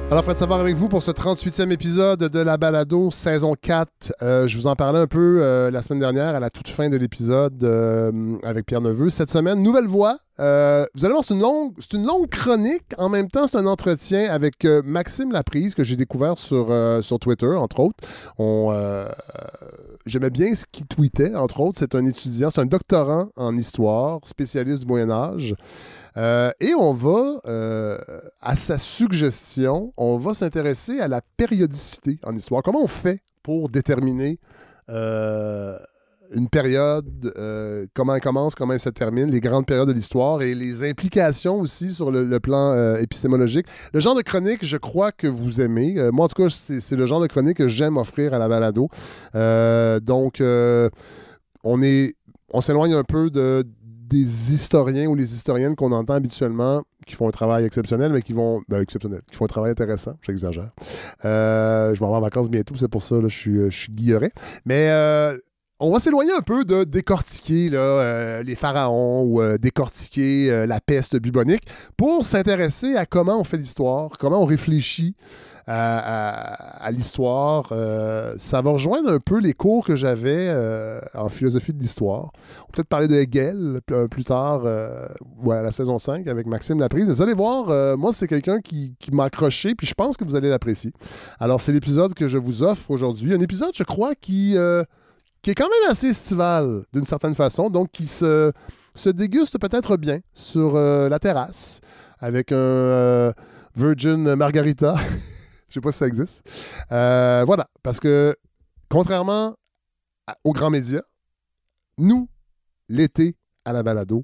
Alors, Fred Savard avec vous pour ce 38e épisode de la balado, saison 4. Je vous en parlais un peu la semaine dernière, à la toute fin de l'épisode avec Pierre Neveu. Cette semaine, nouvelle voix. Vous allez voir, c'est une longue chronique. En même temps, c'est un entretien avec Maxime Laprise, que j'ai découvert sur Twitter, entre autres. J'aimais bien ce qu'il tweetait, entre autres. C'est un étudiant, c'est un doctorant en histoire, spécialiste du Moyen-Âge. Et on va, à sa suggestion, on va s'intéresser à la périodicité en histoire. Comment on fait pour déterminer une période, comment elle commence, comment elle se termine, les grandes périodes de l'histoire et les implications aussi sur le plan épistémologique. Le genre de chronique, je crois que vous aimez. Moi, en tout cas, c'est le genre de chronique que j'aime offrir à la balado. Donc, on s'éloigne un peu des historiens ou les historiennes qu'on entend habituellement, qui font un travail exceptionnel, mais qui font un travail intéressant, j'exagère. Je m'en vais en vacances bientôt, c'est pour ça, là, je suis guilleré. Mais on va s'éloigner un peu de décortiquer les pharaons ou décortiquer la peste bubonique pour s'intéresser à comment on fait l'histoire, comment on réfléchit à l'histoire. Ça va rejoindre un peu les cours que j'avais en philosophie de l'histoire. On va peut-être parler de Hegel plus tard, à la saison 5 avec Maxime Laprise. Vous allez voir, moi, c'est quelqu'un qui m'a accroché, puis je pense que vous allez l'apprécier. Alors, c'est l'épisode que je vous offre aujourd'hui. Un épisode, je crois, qui est quand même assez estival, d'une certaine façon, donc qui se déguste peut-être bien sur la terrasse avec un Virgin Margarita. Je sais pas si ça existe. Voilà, parce que contrairement aux grands médias, nous, l'été à la balado,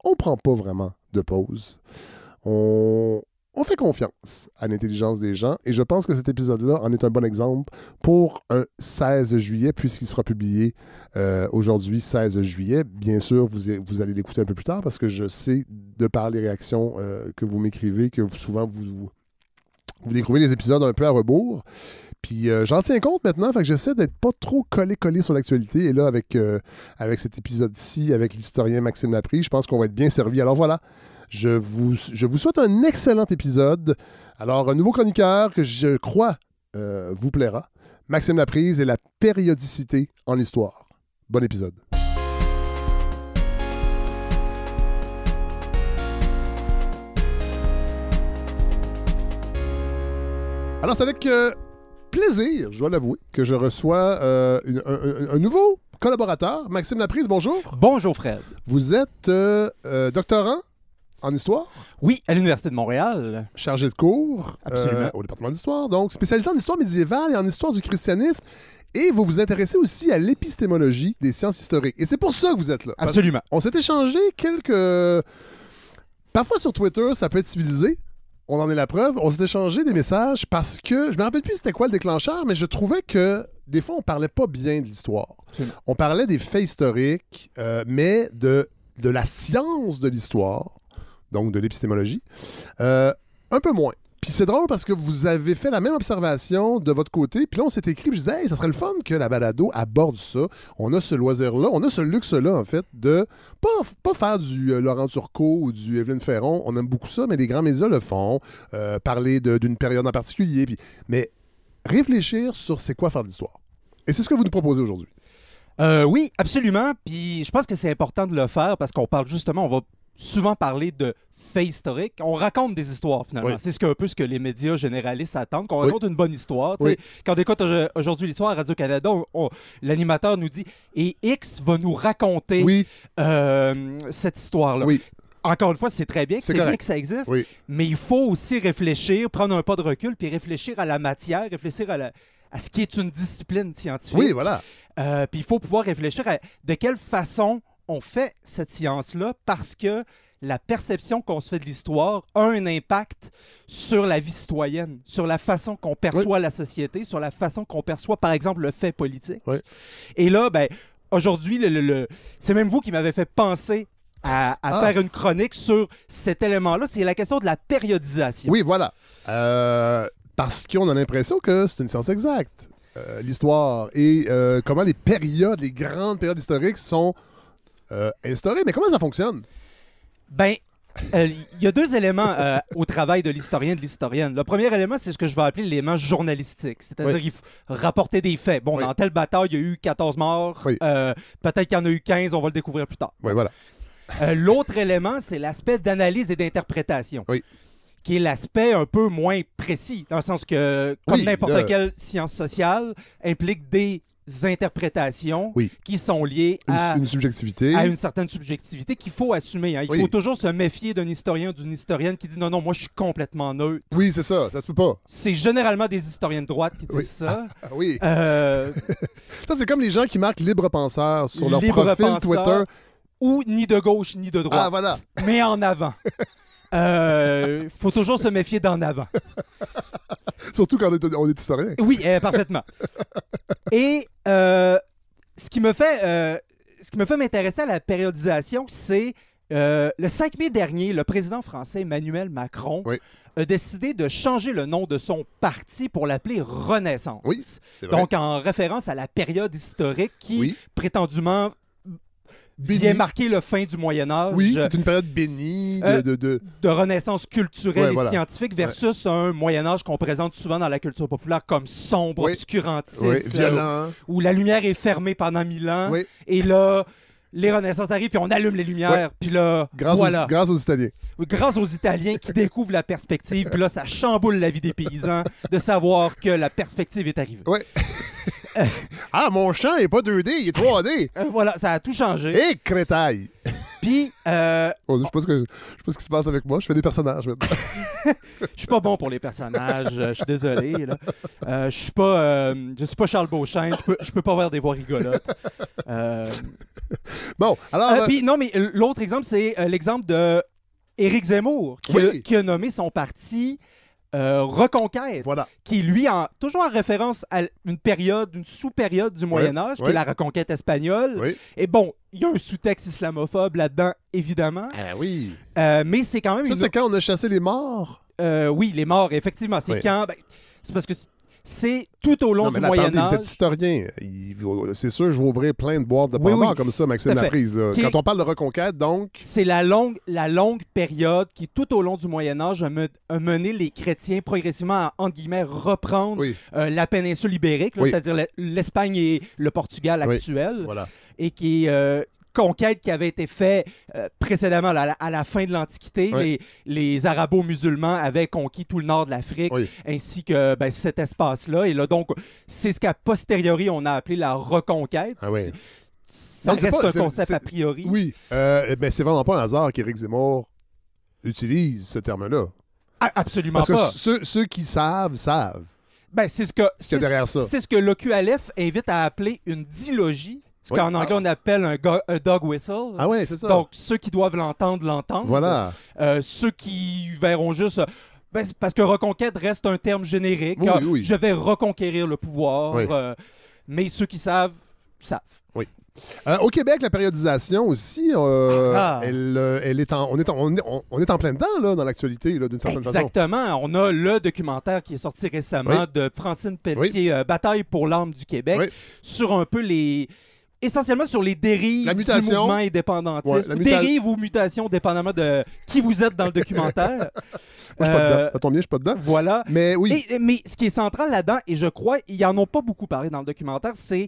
on prend pas vraiment de pause. On fait confiance à l'intelligence des gens et je pense que cet épisode-là en est un bon exemple pour un 16 juillet puisqu'il sera publié aujourd'hui, 16 juillet. Bien sûr, vous allez l'écouter un peu plus tard parce que je sais, de par les réactions que vous m'écrivez, que souvent vous découvrez les épisodes un peu à rebours. Puis j'en tiens compte maintenant, fait que j'essaie d'être pas trop collé sur l'actualité. Et là, avec cet épisode-ci, avec l'historien Maxime Laprise, je pense qu'on va être bien servi. Alors voilà, je vous souhaite un excellent épisode. Alors, un nouveau chroniqueur que je crois vous plaira. Maxime Laprise et la périodicité en histoire. Bon épisode. Alors, c'est avec plaisir, je dois l'avouer, que je reçois un nouveau collaborateur, Maxime Laprise. Bonjour. Bonjour, Fred. Vous êtes doctorant en histoire? Oui, à l'Université de Montréal. Chargé de cours au département d'histoire, donc spécialisé en histoire médiévale et en histoire du christianisme. Et vous vous intéressez aussi à l'épistémologie des sciences historiques. Et c'est pour ça que vous êtes là. Absolument. On s'est échangé quelques... Parfois sur Twitter, ça peut être civilisé. On en est la preuve. On s'est échangé des messages parce que, je me rappelle plus c'était quoi le déclencheur, mais je trouvais que des fois, on parlait pas bien de l'histoire. On parlait des faits historiques, mais de la science de l'histoire, donc de l'épistémologie, un peu moins. Puis c'est drôle parce que vous avez fait la même observation de votre côté. Puis là, on s'est écrit, puis je disais, hey, ça serait le fun que la balado aborde ça. On a ce loisir-là, on a ce luxe-là, en fait, de pas faire du Laurent Turcot ou du Evelyne Ferron. On aime beaucoup ça, mais les grands médias le font. Parler d'une période en particulier. Mais réfléchir sur c'est quoi faire de l'histoire. Et c'est ce que vous nous proposez aujourd'hui. Oui, absolument. Puis je pense que c'est important de le faire parce qu'on parle justement, on va souvent parler de faits historiques. On raconte des histoires, finalement. Oui. C'est un peu ce que les médias généralistes attendent, qu'on raconte une bonne histoire. Oui. Quand on écoute aujourd'hui l'histoire à Radio-Canada, l'animateur nous dit « Et X va nous raconter cette histoire-là. » Oui. Encore une fois, c'est très bien, c'est bien que ça existe, mais il faut aussi réfléchir, prendre un pas de recul, puis réfléchir à la matière, réfléchir à ce qui est une discipline scientifique. Oui, voilà. Puis il faut pouvoir réfléchir à de quelle façon on fait cette science-là, parce que la perception qu'on se fait de l'histoire a un impact sur la vie citoyenne, sur la façon qu'on perçoit la société, sur la façon qu'on perçoit, par exemple, le fait politique. Oui. Et là, ben, aujourd'hui, c'est même vous qui m'avez fait penser à faire une chronique sur cet élément-là. C'est la question de la périodisation. Oui, voilà. Parce qu'on a l'impression que c'est une science exacte, l'histoire. Et comment les périodes, les grandes périodes historiques sont instaurées. Mais comment ça fonctionne? Ben, Il y a deux éléments au travail de l'historien et de l'historienne. Le premier élément, c'est ce que je vais appeler l'élément journalistique. C'est-à-dire qu'il faut rapporter des faits. Bon, dans telle bataille, il y a eu 14 morts. Peut-être qu'il y en a eu 15, on va le découvrir plus tard. Oui, voilà. L'autre élément, c'est l'aspect d'analyse et d'interprétation. Qui est l'aspect un peu moins précis, dans le sens que, comme n'importe quelle science sociale, implique des interprétations qui sont liées à une subjectivité. À une certaine subjectivité qu'il faut assumer. Hein. Il faut toujours se méfier d'un historien ou d'une historienne qui dit non, moi je suis complètement neutre. Oui, c'est ça se peut pas. C'est généralement des historiens de droite qui disent ça. Oui. Ça, c'est comme les gens qui marquent libre penseur sur leur profil Twitter. Ou ni de gauche ni de droite. Ah, voilà. Mais en avant. Faut toujours se méfier d'en avant. Surtout quand on est historien. Oui, parfaitement. Et ce qui me fait m'intéresser à la périodisation, c'est le 5 mai dernier, le président français Emmanuel Macron a décidé de changer le nom de son parti pour l'appeler Renaissance. Oui, c'est vrai. Donc en référence à la période historique qui, prétendument, vient marquer le fin du Moyen-Âge. Oui, c'est une période bénie de renaissance culturelle et scientifique versus un Moyen-Âge qu'on présente souvent dans la culture populaire comme sombre, obscurantiste, violent. Où la lumière est fermée pendant 1000 ans. Et là, les Renaissances arrivent, puis on allume les lumières. Puis là, grâce aux Italiens. Grâce aux Italiens qui découvrent la perspective. Puis là, ça chamboule la vie des paysans de savoir que la perspective est arrivée. Ah, mon champ n'est pas 2D, il est 3D. Voilà, ça a tout changé. Et crétail. Puis, je sais pas ce qui se passe avec moi. Je fais des personnages maintenant. Je suis pas bon pour les personnages. Je suis désolé. Je suis pas Charles Beauchesne. Je peux pas avoir des voix rigolotes. Bon, alors. Puis non, mais l'autre exemple, c'est l'exemple de Éric Zemmour qui a nommé son parti Reconquête, qui lui, toujours en référence à une sous-période du Moyen-Âge, qui est la reconquête espagnole. Et bon, il y a un sous-texte islamophobe là-dedans, évidemment. Ah oui. Mais c'est quand même... Ça, c'est quand on a chassé les morts? Oui, les morts, effectivement. C'est quand... c'est parce que c'est tout au long du Moyen-Âge. Vous êtes historien. C'est sûr, je vais ouvrir plein de boîtes de Pandore comme ça, Maxime Laprise. Quand on parle de reconquête, donc... C'est la longue période qui, tout au long du Moyen-Âge, a mené les chrétiens progressivement à, entre guillemets, reprendre la péninsule ibérique, c'est-à-dire l'Espagne et le Portugal actuel. Et qui conquête qui avait été faite précédemment à la fin de l'Antiquité. Les Arabo-musulmans avaient conquis tout le nord de l'Afrique, ainsi que cet espace-là. Et là, donc, c'est ce qu'à posteriori, on a appelé la reconquête. Ça reste un concept a priori. Oui, c'est vraiment pas un hasard qu'Éric Zemmour utilise ce terme-là. Absolument pas. Parce que ceux qui savent. C'est ce que derrière ça. C'est ce que l'OQLF invite à appeler une dilogie. Ce qu'en anglais, on appelle un dog whistle. Ah ouais, c'est ça. Donc, ceux qui doivent l'entendre. Voilà. Ceux qui verront juste... parce que reconquête reste un terme générique. Je vais reconquérir le pouvoir. Mais ceux qui savent. Oui. Au Québec, la périodisation aussi, on est en plein dedans là, dans l'actualité, d'une certaine façon. Exactement. On a le documentaire qui est sorti récemment de Francine Pelletier, Bataille pour l'âme du Québec, sur un peu essentiellement sur les dérives du mouvement indépendantiste. Dérives ou mutations, dépendamment de qui vous êtes dans le documentaire. Moi, je suis pas dedans. Ça tombe bien, je suis pas dedans. Voilà. Mais oui. Mais ce qui est central là-dedans, et je crois, ils en ont pas beaucoup parlé dans le documentaire, c'est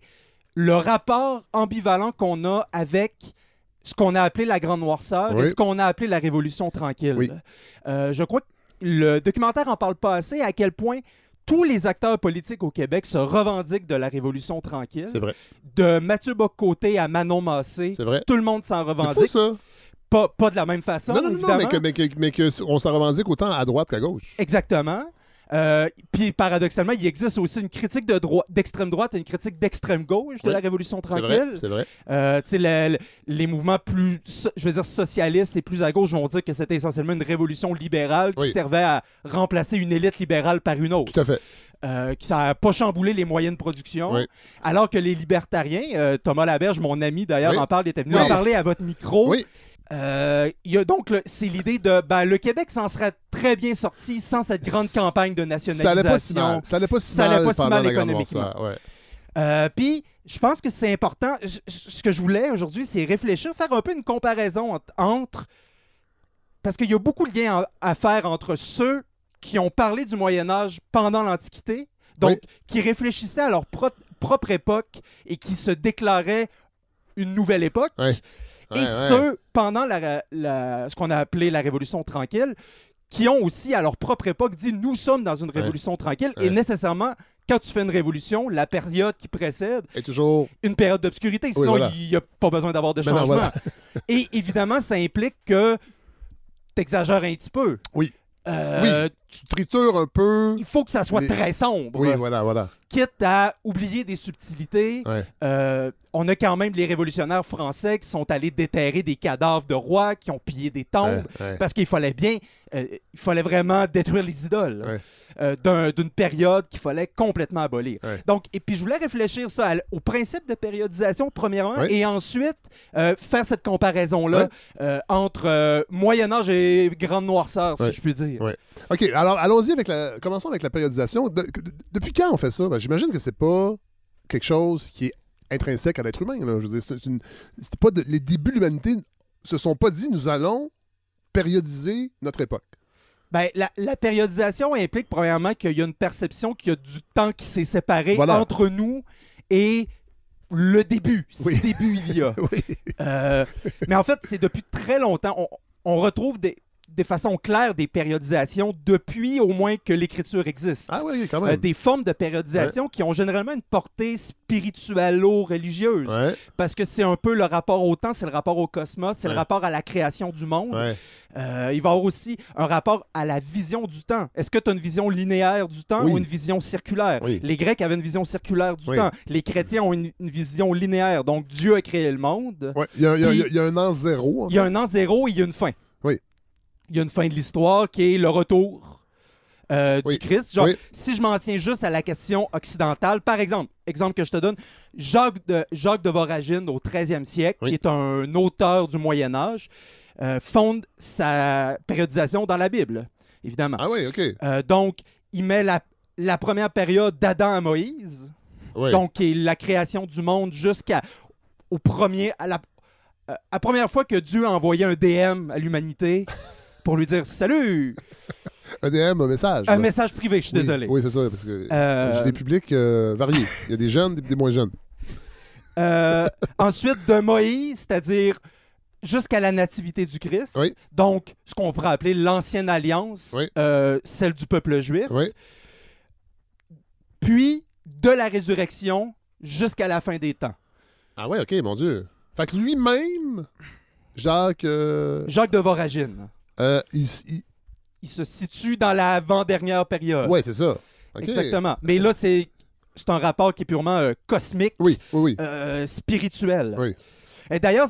le rapport ambivalent qu'on a avec ce qu'on a appelé la Grande Noirceur et ce qu'on a appelé la Révolution tranquille. Je crois que le documentaire en parle pas assez, à quel point tous les acteurs politiques au Québec se revendiquent de la Révolution tranquille. C'est vrai. De Mathieu Bock-Côté à Manon Massé, tout le monde s'en revendique. C'est fou, ça. Pas de la même façon, évidemment. Mais qu'on s'en revendique autant à droite qu'à gauche. Exactement. Puis paradoxalement, il existe aussi une critique d'extrême droite et une critique d'extrême gauche de la Révolution tranquille. C'est vrai. Les mouvements plus, socialistes et plus à gauche vont dire que c'était essentiellement une révolution libérale qui servait à remplacer une élite libérale par une autre. Tout à fait. Qui n'a pas chamboulé les moyens de production. Alors que les libertariens, Thomas Laberge, mon ami d'ailleurs, en parle, il était venu en parler à votre micro. Il y a donc, c'est l'idée de le Québec s'en serait très bien sorti sans cette grande campagne de nationalisation. Ça allait pas si mal économiquement. Puis, je pense que c'est important. Ce que je voulais aujourd'hui, c'est réfléchir, faire un peu une comparaison entre parce qu'il y a beaucoup de liens à faire entre ceux qui ont parlé du Moyen-Âge pendant l'Antiquité, donc qui réfléchissaient à leur propre époque et qui se déclaraient une nouvelle époque, et ceux pendant ce qu'on a appelé la Révolution tranquille, qui ont aussi à leur propre époque dit « nous sommes dans une révolution tranquille », et nécessairement, quand tu fais une révolution, la période qui précède est toujours une période d'obscurité, sinon il n'y a pas besoin d'avoir de changement. Voilà. Et évidemment, ça implique que tu exagères un petit peu. Oui. Tu tritures un peu. Il faut que ça soit très sombre. Oui, voilà. Quitte à oublier des subtilités. On a quand même les révolutionnaires français qui sont allés déterrer des cadavres de rois, qui ont pillé des tombes, parce qu'il fallait il fallait vraiment détruire les idoles d'une période qu'il fallait complètement abolir. Donc, et puis je voulais réfléchir ça au principe de périodisation, premièrement, et ensuite faire cette comparaison-là entre Moyen-Âge et Grande Noirceur, si je puis dire. OK, alors allons-y commençons avec la périodisation. Depuis quand on fait ça? Ben, j'imagine que c'est pas quelque chose qui est intrinsèque à l'être humain. Là. Je veux dire, c'est pas les débuts de l'humanité se sont pas dit nous allons périodiser notre époque. Ben, la périodisation implique premièrement qu'il y a une perception qu'il y a du temps qui s'est séparé entre nous et le début, si début il y a. Mais en fait, c'est depuis très longtemps. On retrouve de façon claire des périodisations depuis au moins que l'écriture existe. Ah oui, quand même. Des formes de périodisation qui ont généralement une portée spiritualo-religieuse. Parce que c'est un peu le rapport au temps, c'est le rapport au cosmos, c'est le rapport à la création du monde. Il va y avoir aussi un rapport à la vision du temps. Est-ce que tu as une vision linéaire du temps ou une vision circulaire? Les Grecs avaient une vision circulaire du temps. Les chrétiens ont une vision linéaire. Donc Dieu a créé le monde. Il y a un an zéro. Il y a un an zéro et il y a une fin. Il y a une fin de l'histoire qui est le retour du Christ. Genre, si je m'en tiens juste à la question occidentale, par exemple que je te donne, Jacques de Voragine au 13e siècle, qui est un auteur du Moyen-Âge, fonde sa périodisation dans la Bible, évidemment. Ah oui, OK. Donc, il met la première période d'Adam à Moïse, donc qui est la création du monde jusqu'au premier... la première fois que Dieu a envoyé un DM à l'humanité pour lui dire « Salut! » Un DM, un message. Un message privé, je suis désolé. Oui, c'est ça, parce que j'ai des publics variés. Il y a des jeunes, des moins jeunes. Ensuite, de Moïse, c'est-à-dire jusqu'à la nativité du Christ. Donc, ce qu'on pourrait appeler l'Ancienne Alliance, celle du peuple juif. Puis, de la résurrection jusqu'à la fin des temps. Ah ouais, OK, mon Dieu. Fait que lui-même, Jacques de Voragine. Il se situe dans l'avant-dernière période. Oui, c'est ça. Okay. Exactement. Mais là, c'est un rapport qui est purement cosmique, spirituel. Et d'ailleurs,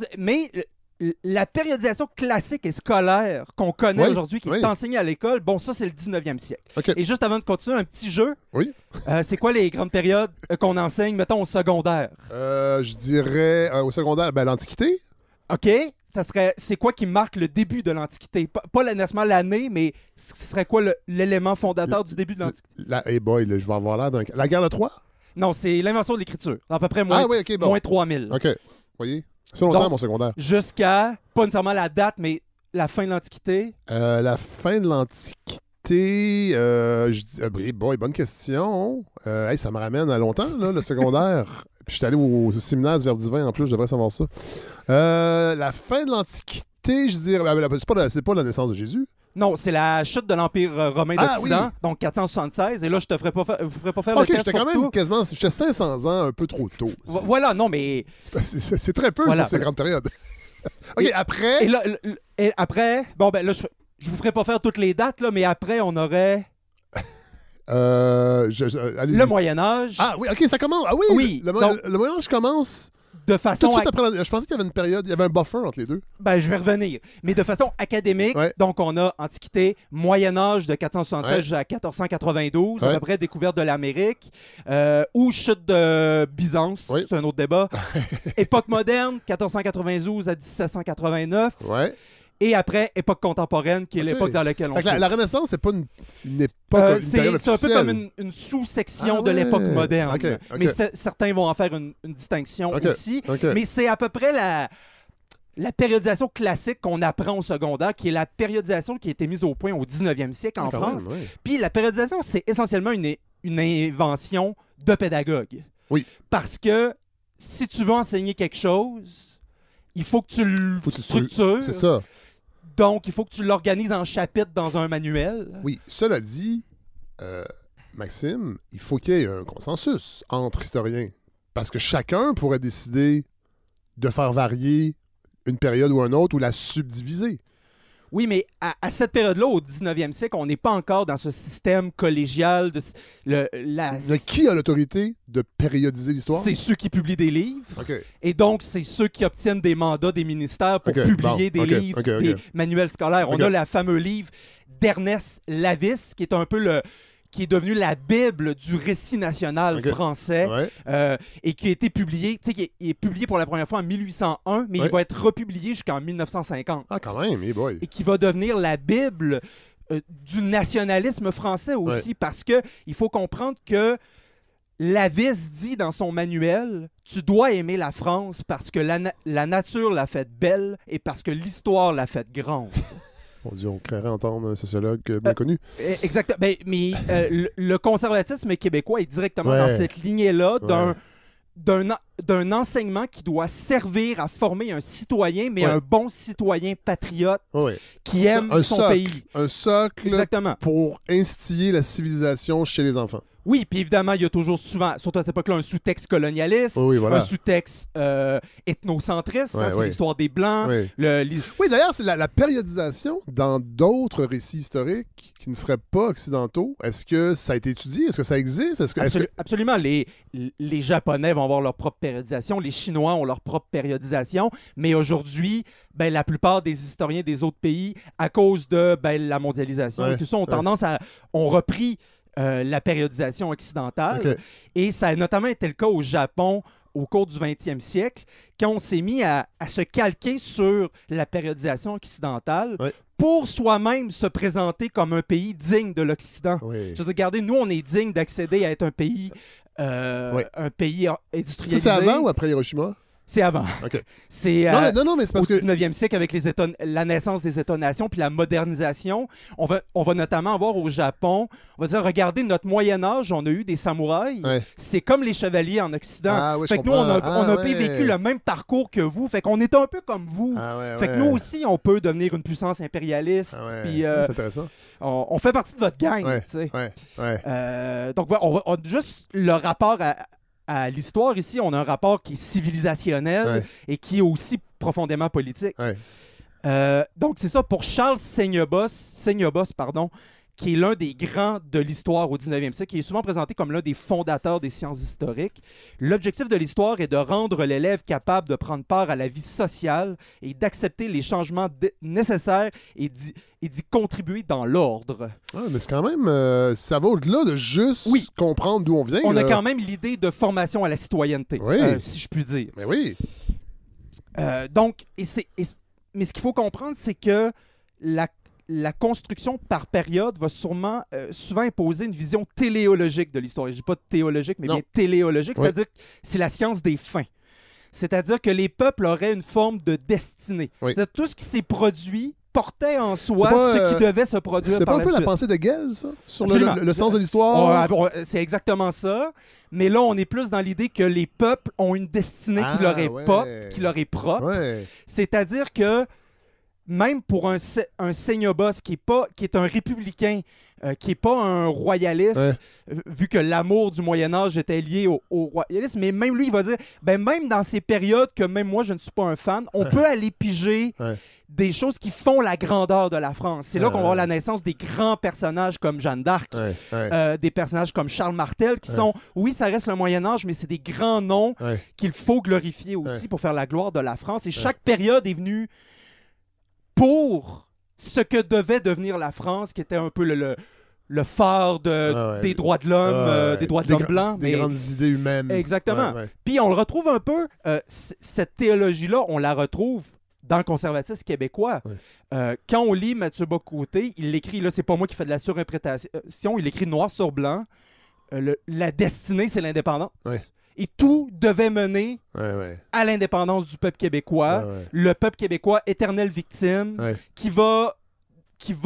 la périodisation classique et scolaire qu'on connaît aujourd'hui, qui est enseignée à l'école, bon, ça, c'est le 19e siècle. Et juste avant de continuer, un petit jeu. C'est quoi les grandes périodes qu'on enseigne, mettons, au secondaire? Je dirais, au secondaire, l'Antiquité. OK. C'est quoi qui marque le début de l'Antiquité? Pas nécessairement l'année, mais ce serait quoi l'élément fondateur du début de l'Antiquité? Hey boy, je vais avoir l'air d'un... La guerre de Troie? Non, c'est l'invention de l'écriture. À peu près moins 3000. OK. Voyez? C'est longtemps, mon secondaire. Jusqu'à, pas nécessairement la date, mais la fin de l'Antiquité. La fin de l'Antiquité, bonne question. Ça me ramène à longtemps, là, le secondaire. Puis je suis allé au séminaire du Verdivin, en plus, je devrais savoir ça. La fin de l'Antiquité, je dirais... c'est pas la naissance de Jésus. Non, c'est la chute de l'Empire romain d'Occident, donc 476. Et là, je te ferai pas faire le test j'étais quand même quasiment... J'étais 500 ans un peu trop tôt. Voilà, non, mais... C'est très peu, cette grande période. OK, après... Et après... Bon, ben là, je vous ferai pas faire toutes les dates, là, mais après, on aurait... le Moyen-Âge. Ah oui, OK, ça commence. Ah oui, le Moyen-Âge commence... De façon... Tout de suite après, je pensais qu'il y avait une période, il y avait un buffer entre les deux. Ben, je vais revenir. Mais de façon académique, donc on a Antiquité, Moyen-Âge de 476 à 1492, à peu près découverte de l'Amérique, ou chute de Byzance, c'est un autre débat. Époque moderne, 1492 à 1789. Et après, époque contemporaine, qui est l'époque dans laquelle on se trouve. La Renaissance, c'est pas une époque, une période c'est officielle. un peu comme une sous-section de l'époque moderne. Mais certains vont en faire une distinction aussi. Mais c'est à peu près la périodisation classique qu'on apprend au secondaire, qui est la périodisation qui a été mise au point au 19e siècle en France. Même, ouais. Puis la périodisation, c'est essentiellement une invention de pédagogue. Oui. Parce que si tu veux enseigner quelque chose, il faut que tu le structures. C'est ça. Donc, il faut que tu l'organises en chapitres dans un manuel. Oui, cela dit, Maxime, il faut qu'il y ait un consensus entre historiens. Parce que chacun pourrait décider de faire varier une période ou une autre ou la subdiviser. Oui, mais à cette période-là, au 19e siècle, on n'est pas encore dans ce système collégial. Mais qui a l'autorité de périodiser l'histoire? C'est ceux qui publient des livres. OK. Et donc, c'est ceux qui obtiennent des mandats des ministères pour publier des livres, des manuels scolaires. On a le fameux livre d'Ernest Lavis, qui est un peu qui est devenu la Bible du récit national français et qui a été publié, tu sais, qui est publié pour la première fois en 1801, mais il va être republié jusqu'en 1950. Ah, quand même, hey boy. Et qui va devenir la Bible du nationalisme français aussi, parce que il faut comprendre que Lavis dit dans son manuel « Tu dois aimer la France parce que la nature l'a faite belle et parce que l'histoire l'a faite grande. » Mon Dieu, on craindrait entendre un sociologue bien connu. Exactement. Ben, mais le conservatisme québécois est directement dans cette lignée-là d'un enseignement qui doit servir à former un citoyen, mais un bon citoyen patriote qui aime son pays. Un socle pour instiller la civilisation chez les enfants. Oui, puis évidemment, il y a toujours souvent, surtout à cette époque-là, un sous-texte colonialiste, un sous-texte ethnocentriste, c'est l'histoire des Blancs. Oui, d'ailleurs, c'est la périodisation dans d'autres récits historiques qui ne seraient pas occidentaux. Est-ce que ça a été étudié? Est-ce que ça existe? Absolument. Les Japonais vont avoir leur propre périodisation, les Chinois ont leur propre périodisation, mais aujourd'hui, la plupart des historiens des autres pays, à cause de la mondialisation et tout ça, ont repris la périodisation occidentale. Et ça a notamment été le cas au Japon au cours du 20e siècle, quand on s'est mis à se calquer sur la périodisation occidentale pour soi-même se présenter comme un pays digne de l'Occident. Je veux dire, regardez, nous, on est digne d'accéder à être un pays industrialisé. Ça, c'est avant ou après Hiroshima? C'est avant. C'est non, mais c'est parce au 19e siècle avec la naissance des États-nations puis la modernisation. On va notamment avoir au Japon, on va dire, regardez, notre Moyen-Âge, on a eu des samouraïs. C'est comme les chevaliers en Occident. Fait que nous, on a vécu le même parcours que vous. Fait qu'on est un peu comme vous. Fait que nous aussi, on peut devenir une puissance impérialiste. C'est intéressant. On fait partie de votre gang. Donc, juste le rapport à l'histoire ici, on a un rapport qui est civilisationnel et qui est aussi profondément politique. Donc, c'est ça. Pour Charles Seignobos, qui est l'un des grands de l'histoire au 19e siècle, qui est souvent présenté comme l'un des fondateurs des sciences historiques, l'objectif de l'histoire est de rendre l'élève capable de prendre part à la vie sociale et d'accepter les changements nécessaires et d'y contribuer dans l'ordre. Mais c'est quand même... ça va au-delà de juste comprendre d'où on vient. On a quand même l'idée de formation à la citoyenneté, si je puis dire. Mais oui. Mais ce qu'il faut comprendre, c'est que la construction par période va souvent imposer une vision téléologique de l'histoire. Je ne dis pas théologique, mais bien téléologique, c'est-à-dire que c'est la science des fins. C'est-à-dire que les peuples auraient une forme de destinée. C'est-à-dire tout ce qui s'est produit portait en soi ce qui devait se produire par la suite. C'est pas un peu la pensée de Hegel, ça? Sur le sens de l'histoire? C'est exactement ça. Mais là, on est plus dans l'idée que les peuples ont une destinée qui leur est propre. C'est-à-dire que même pour un Seignobos qui est un républicain, qui n'est pas un royaliste, vu que l'amour du Moyen-Âge était lié au royalisme, mais même lui, il va dire, même dans ces périodes que même moi, je ne suis pas un fan, on peut aller piger des choses qui font la grandeur de la France. C'est là qu'on va voir la naissance des grands personnages comme Jeanne d'Arc, des personnages comme Charles Martel, qui sont, oui, ça reste le Moyen-Âge, mais c'est des grands noms qu'il faut glorifier aussi pour faire la gloire de la France. Et chaque période est venue pour ce que devait devenir la France, qui était un peu le phare des droits de l'homme, des droits de l'homme blanc. Des grandes idées humaines. Exactement. Puis on le retrouve un peu, cette théologie-là, on la retrouve dans le conservatisme québécois. Quand on lit Mathieu Bock-Côté, il l'écrit, là, c'est pas moi qui fais de la surinterprétation, il écrit noir sur blanc, la destinée, c'est l'indépendance. Et tout devait mener à l'indépendance du peuple québécois. Le peuple québécois, éternelle victime, qui va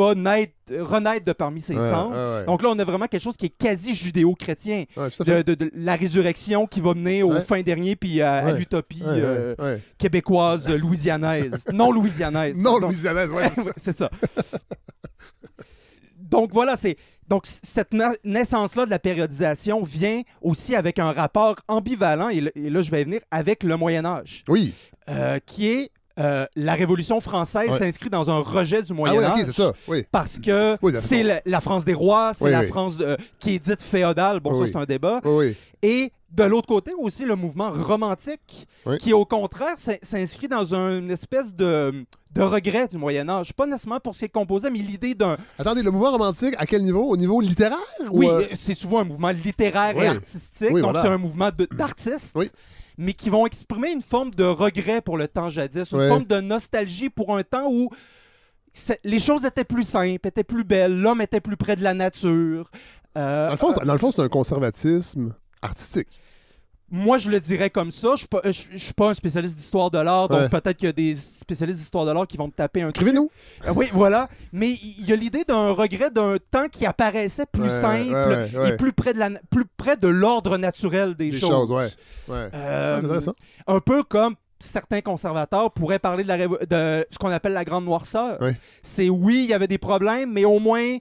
renaître de parmi ses cendres. Donc là, on a vraiment quelque chose qui est quasi judéo-chrétien. De la résurrection qui va mener au fin dernier, puis à l'utopie québécoise, louisianaise. Non louisianaise. Non louisianaise, c'est ça. Donc voilà, donc cette naissance-là de la périodisation vient aussi avec un rapport ambivalent, et là je vais venir, avec le Moyen-Âge. Oui. Qui est la Révolution française s'inscrit dans un rejet du Moyen-Âge. Oui, c'est ça. Oui. Parce que c'est la France des rois, c'est la France qui est dite féodale. Bon, ça, c'est un débat. Et de l'autre côté, aussi, le mouvement romantique, qui, au contraire, s'inscrit dans une espèce de regret du Moyen-Âge. Pas nécessairement pour ce qui est composé, mais l'idée d'un... Attendez, le mouvement romantique, à quel niveau? Au niveau littéraire? Oui, c'est souvent un mouvement littéraire et artistique. Donc, c'est un mouvement d'artistes. Mais qui vont exprimer une forme de regret pour le temps jadis, une forme de nostalgie pour un temps où les choses étaient plus simples, étaient plus belles, l'homme était plus près de la nature. Dans le fond, c'est un conservatisme artistique. Moi, je le dirais comme ça. Je suis pas un spécialiste d'histoire de l'art, donc peut-être qu'il y a des spécialistes d'histoire de l'art qui vont me taper un truc. Écrivez-nous! Oui, voilà. Mais il y a l'idée d'un regret d'un temps qui apparaissait plus simple et plus près de l'ordre naturel des choses. C'est intéressant. Un peu comme certains conservateurs pourraient parler de ce qu'on appelle la Grande Noirceur. C'est il y avait des problèmes, mais au moins...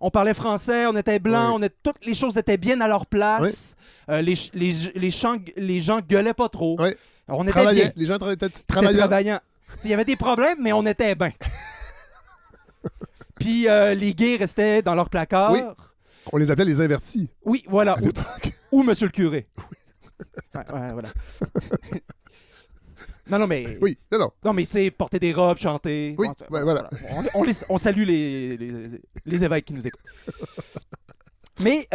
On parlait français, on était blanc, toutes les choses étaient bien à leur place. Les gens gueulaient pas trop. On était bien. Les gens étaient travaillants. Il y avait des problèmes, mais on était bien. Puis les gays restaient dans leur placard. Oui. On les appelait les invertis. Oui, voilà. Ou Monsieur le curé. Voilà. Non, mais... Oui, non. Non, mais tu sais, porter des robes, chanter... Oui, voilà. On salue les évêques qui nous écoutent. Mais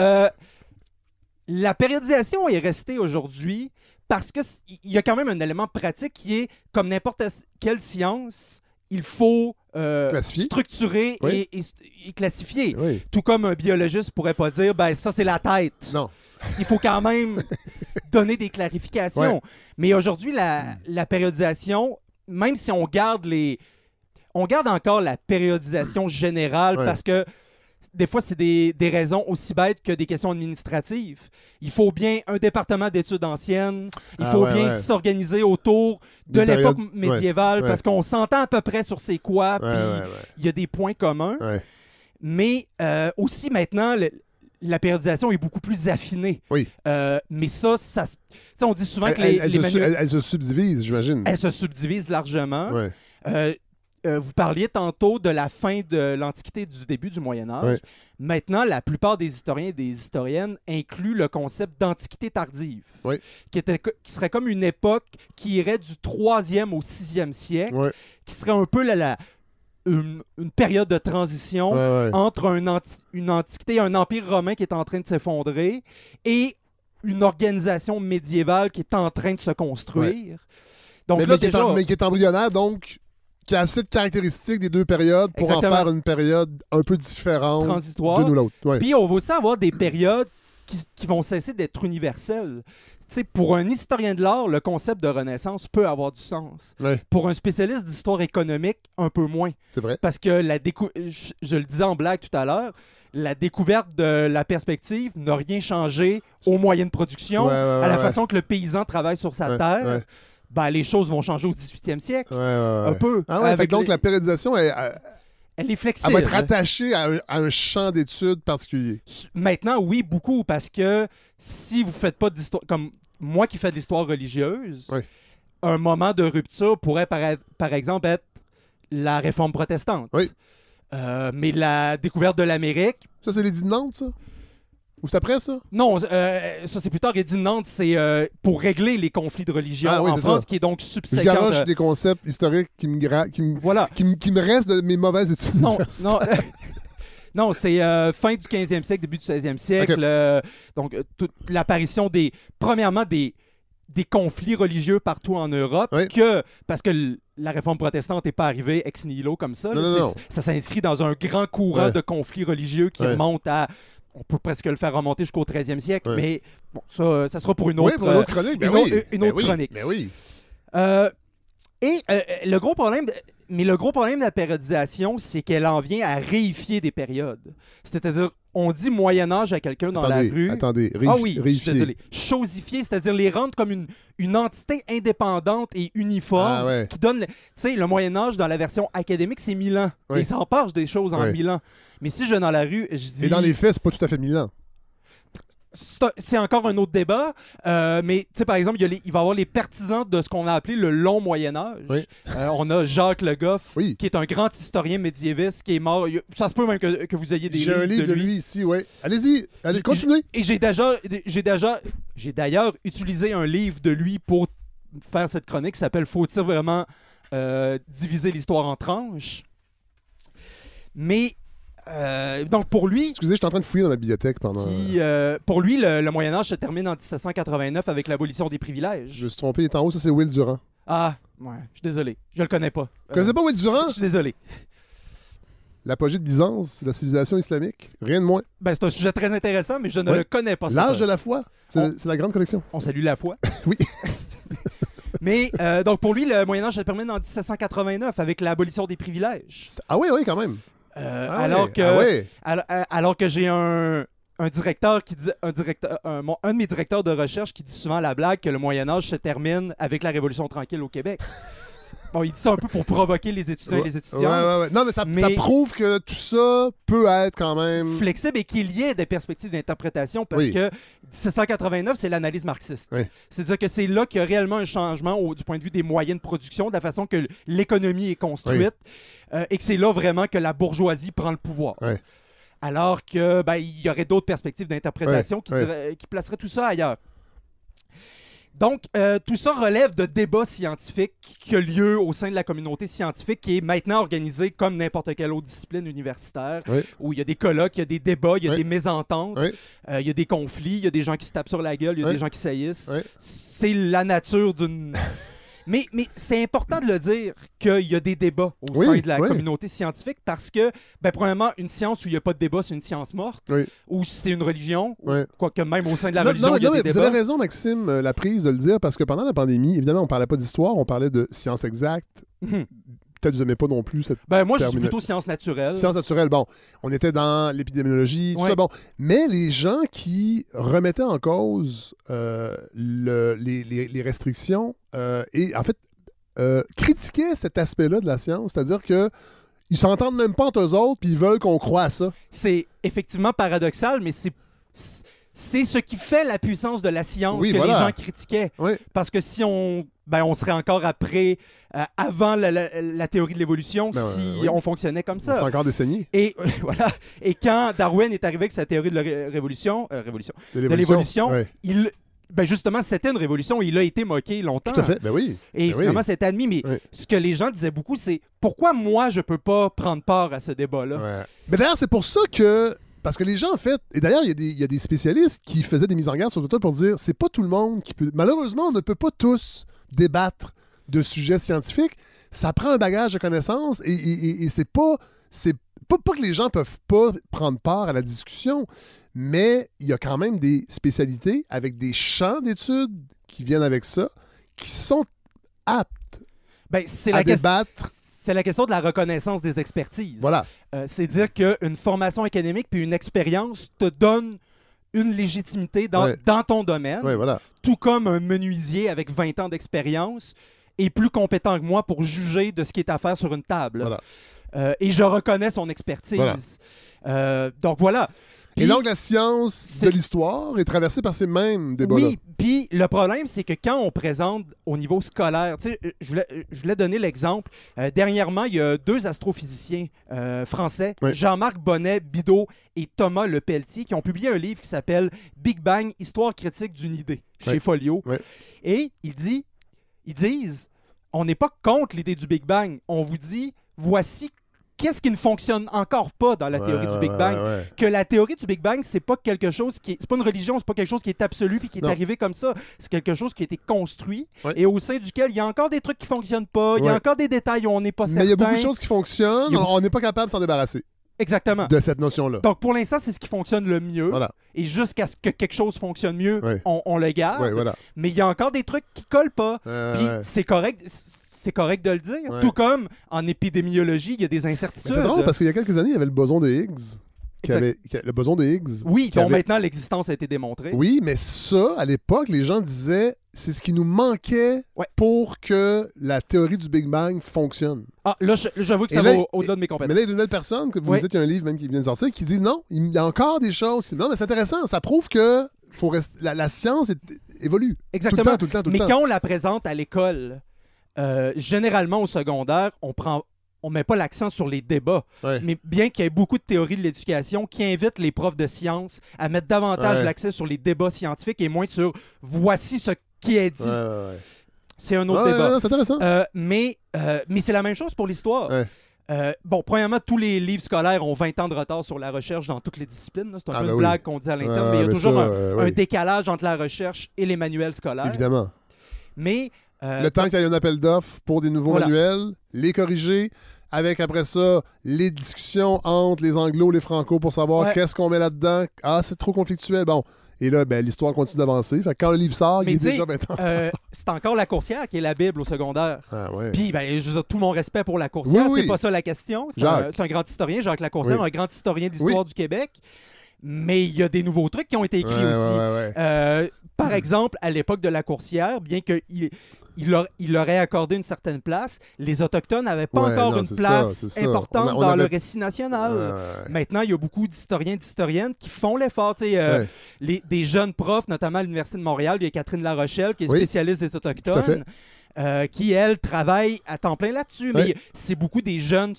la périodisation est restée aujourd'hui parce qu'il y a quand même un élément pratique qui est, comme n'importe quelle science, il faut structurer et classifier. Tout comme un biologiste pourrait pas dire, ben ça c'est la tête. Non. Il faut quand même donner des clarifications. Mais aujourd'hui, la périodisation, même si on garde encore la périodisation générale parce que des fois, c'est des raisons aussi bêtes que des questions administratives. Il faut bien un département d'études anciennes. Il faut bien s'organiser autour de l'époque médiévale parce qu'on s'entend à peu près sur c'est quoi. Puis il y a des points communs. Mais aussi maintenant... La périodisation est beaucoup plus affinée. Mais ça on dit souvent que elle se subdivise, j'imagine. Elle se subdivise largement. Vous parliez tantôt de la fin de l'Antiquité du début du Moyen Âge. Maintenant, la plupart des historiens et des historiennes incluent le concept d'Antiquité tardive, qui serait comme une époque qui irait du 3e au 6e siècle, qui serait un peu une période de transition entre une antiquité, un empire romain qui est en train de s'effondrer et une organisation médiévale qui est en train de se construire. Donc mais qui est embryonnaire, donc qui a assez de caractéristiques des deux périodes pour en faire une période un peu différente transitoire. D'une ou l'autre. Puis on va aussi avoir des périodes qui vont cesser d'être universelles. T'sais, pour un historien de l'art, le concept de Renaissance peut avoir du sens. Pour un spécialiste d'histoire économique, un peu moins. C'est vrai. Parce que je le disais en blague tout à l'heure, la découverte de la perspective n'a rien changé aux moyens de production, à la façon que le paysan travaille sur sa terre. Ben, les choses vont changer au 18e siècle. Un peu. Donc la périodisation elle est flexible. Elle va être attachée à un champ d'études particulier. Maintenant, oui, beaucoup, parce que si vous ne faites pas d'histoire, comme moi qui fais de l'histoire religieuse, un moment de rupture pourrait, par exemple, être la réforme protestante. Mais la découverte de l'Amérique... Ça, c'est l'édit de Nantes, ça? Ou c'est après, ça? Non, ça, c'est plus tard. L'édit de Nantes, c'est pour régler les conflits de religion en France, qui est donc subséquent... Je garoche des concepts historiques qui me restent de mes mauvaises études. Non, c'est fin du 15e siècle, début du 16e siècle. Donc, toute l'apparition premièrement, des conflits religieux partout en Europe, parce que la réforme protestante n'est pas arrivée ex nihilo comme ça. Ça s'inscrit dans un grand courant de conflits religieux qui remonte à on peut presque le faire remonter jusqu'au 13e siècle, Ouais. mais bon, ça sera pour une autre, pour une autre chronique. Ben une autre- oui. une Ben autre oui. chronique. Ben oui. Le gros problème, de la périodisation, c'est qu'elle en vient à réifier des périodes. C'est-à-dire, on dit Moyen-Âge à quelqu'un dans la rue. Attendez, Ah oui, je suis réifier. désolé. Chosifier, c'est-à-dire les rendre comme une entité indépendante et uniforme Ah ouais. qui donne... Tu sais, le Moyen-Âge, dans la version académique, c'est 1000 ans. Oui. Et ça empêche des choses en Oui. 1000 ans. Mais si je vais dans la rue, je dis... Et dans les faits, c'est pas tout à fait 1000 ans. C'est encore un autre débat, mais tu sais, par exemple, il va y avoir les partisans de ce qu'on a appelé le long Moyen-Âge. Oui. On a Jacques Le Goff, Oui. qui est un grand historien médiéviste, qui est mort. Ça se peut même que vous ayez des J'ai un livre de lui ici, ouais. Allez-y, allez, continuez. Et j'ai d'ailleurs utilisé un livre de lui pour faire cette chronique qui s'appelle Faut-il vraiment diviser l'histoire en tranches? Mais donc pour lui, Excusez, je suis en train de fouiller dans ma bibliothèque pendant. pour lui, le Moyen-Âge se termine en 1789 avec l'abolition des privilèges. Je me suis trompé, il est en haut, ça c'est Will Durand. Ah, ouais, je suis désolé. Je le connais pas. Vous connaissez pas Will Durand? Je suis désolé. L'apogée de Byzance, la civilisation islamique, rien de moins. Ben, c'est un sujet très intéressant, mais je ne Ouais. le connais pas. L'âge de cet la foi, c'est la grande collection. On salue la foi. Oui. Mais, donc, pour lui, le Moyen-Âge se termine en 1789 avec l'abolition des privilèges. Ah oui, oui, quand même. Alors ouais. que, Ah ouais. alors que j'ai un directeur qui dit, un de mes directeurs de recherche qui dit souvent la blague que le Moyen-Âge se termine avec la Révolution tranquille au Québec. Bon, il dit ça un peu pour provoquer les étudiants et les étudiantes. Ouais. Non, mais ça prouve que tout ça peut être quand même flexible et qu'il y ait des perspectives d'interprétation parce Oui. que 1789, c'est l'analyse marxiste. Oui. C'est-à-dire que c'est là qu'il y a réellement un changement du point de vue des moyens de production, de la façon que l'économie est construite, et que c'est là vraiment que la bourgeoisie prend le pouvoir. Oui. Alors que il y aurait d'autres perspectives d'interprétation qui placeraient tout ça ailleurs. Donc, tout ça relève de débats scientifiques qui ont lieu au sein de la communauté scientifique qui est maintenant organisée comme n'importe quelle autre discipline universitaire, où il y a des colloques, il y a des débats, il y a des mésententes, il y a des conflits, il y a des gens qui se tapent sur la gueule, il y a des gens qui saillissent. C'est la nature d'une... Mais c'est important de le dire qu'il y a des débats au sein de la communauté scientifique parce que, premièrement, une science où il n'y a pas de débat, c'est une science morte, ou c'est une religion, quoique même au sein de la religion, il y a des débats. Vous avez raison, Maxime, la prise de le dire, parce que pendant la pandémie, évidemment, on ne parlait pas d'histoire, on parlait de sciences exactes. Peut-être que vous n'aimez pas non plus cette moi, je dis plutôt sciences naturelles. Sciences naturelles, bon. On était dans l'épidémiologie, tout ça, bon. Mais les gens qui remettaient en cause les restrictions et, en fait, critiquaient cet aspect-là de la science, c'est-à-dire que ils s'entendent même pas entre eux autres puis ils veulent qu'on croie à ça. C'est effectivement paradoxal, mais c'est ce qui fait la puissance de la science que les gens critiquaient. Parce que si on serait encore avant la théorie de l'évolution si on fonctionnait comme ça. On serait encore des saignées. Et voilà. Et quand Darwin est arrivé avec sa théorie de la l'évolution, justement, c'était une révolution. Il a été moqué longtemps. Tout à fait, oui. Et finalement, c'était admis. Mais ce que les gens disaient beaucoup, c'est pourquoi moi, je peux pas prendre part à ce débat-là? Mais d'ailleurs, c'est pour ça que... Parce que les gens, en fait... Et d'ailleurs, il y a des spécialistes qui faisaient des mises en garde sur Twitter pour dire c'est pas tout le monde qui peut... Malheureusement, on ne peut pas tous débattre de sujets scientifiques. Ça prend un bagage de connaissances et c'est pas que les gens peuvent pas prendre part à la discussion, mais il y a quand même des spécialités avec des champs d'études qui viennent avec ça, qui sont aptes à débattre. C'est la question de la reconnaissance des expertises. Voilà. C'est dire qu'une formation académique puis une expérience te donne une légitimité dans ton domaine, tout comme un menuisier avec 20 ans d'expérience est plus compétent que moi pour juger de ce qui est à faire sur une table. Et je reconnais son expertise. Donc voilà. Et donc, la science de l'histoire est traversée par ces mêmes débats-là. Oui, puis le problème, c'est que quand on présente au niveau scolaire, tu sais, je voulais donner l'exemple. Dernièrement, il y a 2 astrophysiciens français, Jean-Marc Bonnet-Bidot et Thomas Lepelletier, qui ont publié un livre qui s'appelle « Big Bang, Histoire critique d'une idée » chez Folio. Et ils disent, on n'est pas contre l'idée du Big Bang. On vous dit, voici qu'est-ce qui ne fonctionne encore pas dans la théorie du Big Bang? Que la théorie du Big Bang, c'est pas quelque chose qui est... C'est pas une religion, c'est pas quelque chose qui est absolu puis qui est arrivé comme ça. C'est quelque chose qui a été construit et au sein duquel il y a encore des trucs qui fonctionnent pas, il y a encore des détails où on n'est pas certain. Mais il y a beaucoup de choses qui fonctionnent, on n'est pas capable de s'en débarrasser. Exactement. de cette notion-là. Donc, pour l'instant, c'est ce qui fonctionne le mieux. Voilà. Et jusqu'à ce que quelque chose fonctionne mieux, Ouais. on le garde. Ouais, voilà. Mais il y a encore des trucs qui collent pas. Puis Ouais. c'est correct. C'est correct de le dire. Ouais. Tout comme en épidémiologie, il y a des Mais incertitudes. c'est drôle parce qu'il y a quelques années, il y avait le boson de Higgs. Le boson de Higgs. Oui, qui dont avait- maintenant l'existence a été démontrée. Oui, mais ça, à l'époque, les gens disaient c'est ce qui nous manquait Ouais. pour que la théorie du Big Bang fonctionne. Ah, là, j'avoue que Et ça là, va au-delà de mes Mais compétences. là, il y a une nouvelle personne, que vous Oui. me dites qu'il y a un livre même qui vient de sortir, qui dit non, il y a encore des choses. Non, mais c'est intéressant. Ça prouve que faut la science évolue. Exactement. Tout le temps. Mais quand on la présente à l'école, généralement au secondaire, on met pas l'accent sur les débats. Ouais. Mais bien qu'il y ait beaucoup de théories de l'éducation qui invitent les profs de sciences à mettre davantage Ouais. l'accent sur les débats scientifiques et moins sur voici ce qui est dit. Ouais. C'est un autre Ouais, débat. ouais, c'est intéressant. Mais c'est la même chose pour l'histoire. Ouais. Bon, premièrement, tous les livres scolaires ont 20 ans de retard sur la recherche dans toutes les disciplines. là. C'est un peu ben une oui. blague qu'on dit à l'interne, mais il y a mais toujours ça, un oui. décalage entre la recherche et les manuels scolaires. Évidemment. Mais Le temps qu'il y ait un appel d'offres pour des nouveaux Voilà. manuels, les corriger, avec après ça, les discussions entre les anglos et les franco pour savoir Ouais. qu'est-ce qu'on met là-dedans. Ah, c'est trop conflictuel. Bon. Et là, ben, l'histoire continue d'avancer. Fait que quand le livre sort, Mais il est tu sais, déjà maintenant. c'est encore la coursière qui est la Bible au secondaire. Ah, ouais. Puis, ben, je veux dire, tout mon respect pour la coursière, Oui. c'est pas ça la question. Jacques. C'est un grand historien, Jacques Lacourcière, Oui. un grand historien d'histoire du Québec. Mais il y a des nouveaux trucs qui ont été écrits Ouais, aussi. ouais. Par exemple, à l'époque de la coursière, bien qu'il leur ait accordé une certaine place, les Autochtones n'avaient pas Ouais, encore non, une c'est place ça, c'est ça. importante On dans avait- le récit national. Ouais. Maintenant, il y a beaucoup d'historiens et d'historiennes qui font l'effort. Tu sais, Ouais. des jeunes profs, notamment à l'Université de Montréal, il y a Catherine Larochelle, qui est Oui. spécialiste des Tout à Autochtones, qui, elle, travaille à temps plein là-dessus. Ouais. Mais c'est beaucoup des jeunes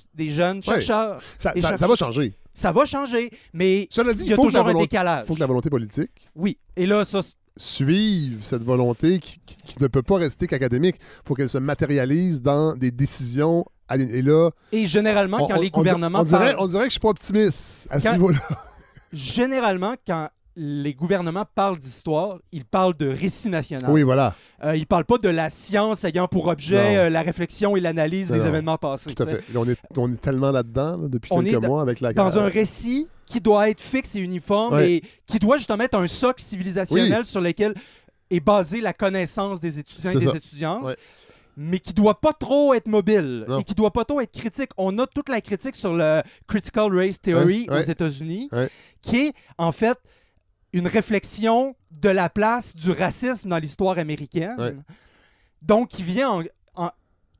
chercheurs. Ça, Et ça- cherche- ça va changer. Ça va changer, mais Cela dit, il y a toujours un décalage. Il faut que la volonté politique Oui. Et là, ça, suive cette volonté qui ne peut pas rester qu'académique. Il faut qu'elle se matérialise dans des décisions. Et là, et généralement, quand les gouvernements on dirait que je suis pas optimiste à ce Quand- niveau-là. généralement, quand les gouvernements parlent d'histoire, ils parlent de récit national. Oui, voilà. Ils parlent pas de la science ayant pour objet Non. la réflexion et l'analyse Non, des non. événements passés. Tout à tu sais. fait. Là, on est tellement là-dedans là, depuis On quelques est mois avec la Dans guerre. un récit qui doit être fixe et uniforme Ouais. et qui doit justement être un socle civilisationnel sur lequel est basée la connaissance des étudiants et C'est des ça. étudiantes. Ouais. Mais qui doit pas trop être mobile Non. et qui doit pas trop être critique. On a toute la critique sur le Critical Race Theory Ouais, aux ouais. États-Unis, Ouais. qui est en fait une réflexion de la place du racisme dans l'histoire américaine. Ouais. Donc, qui vient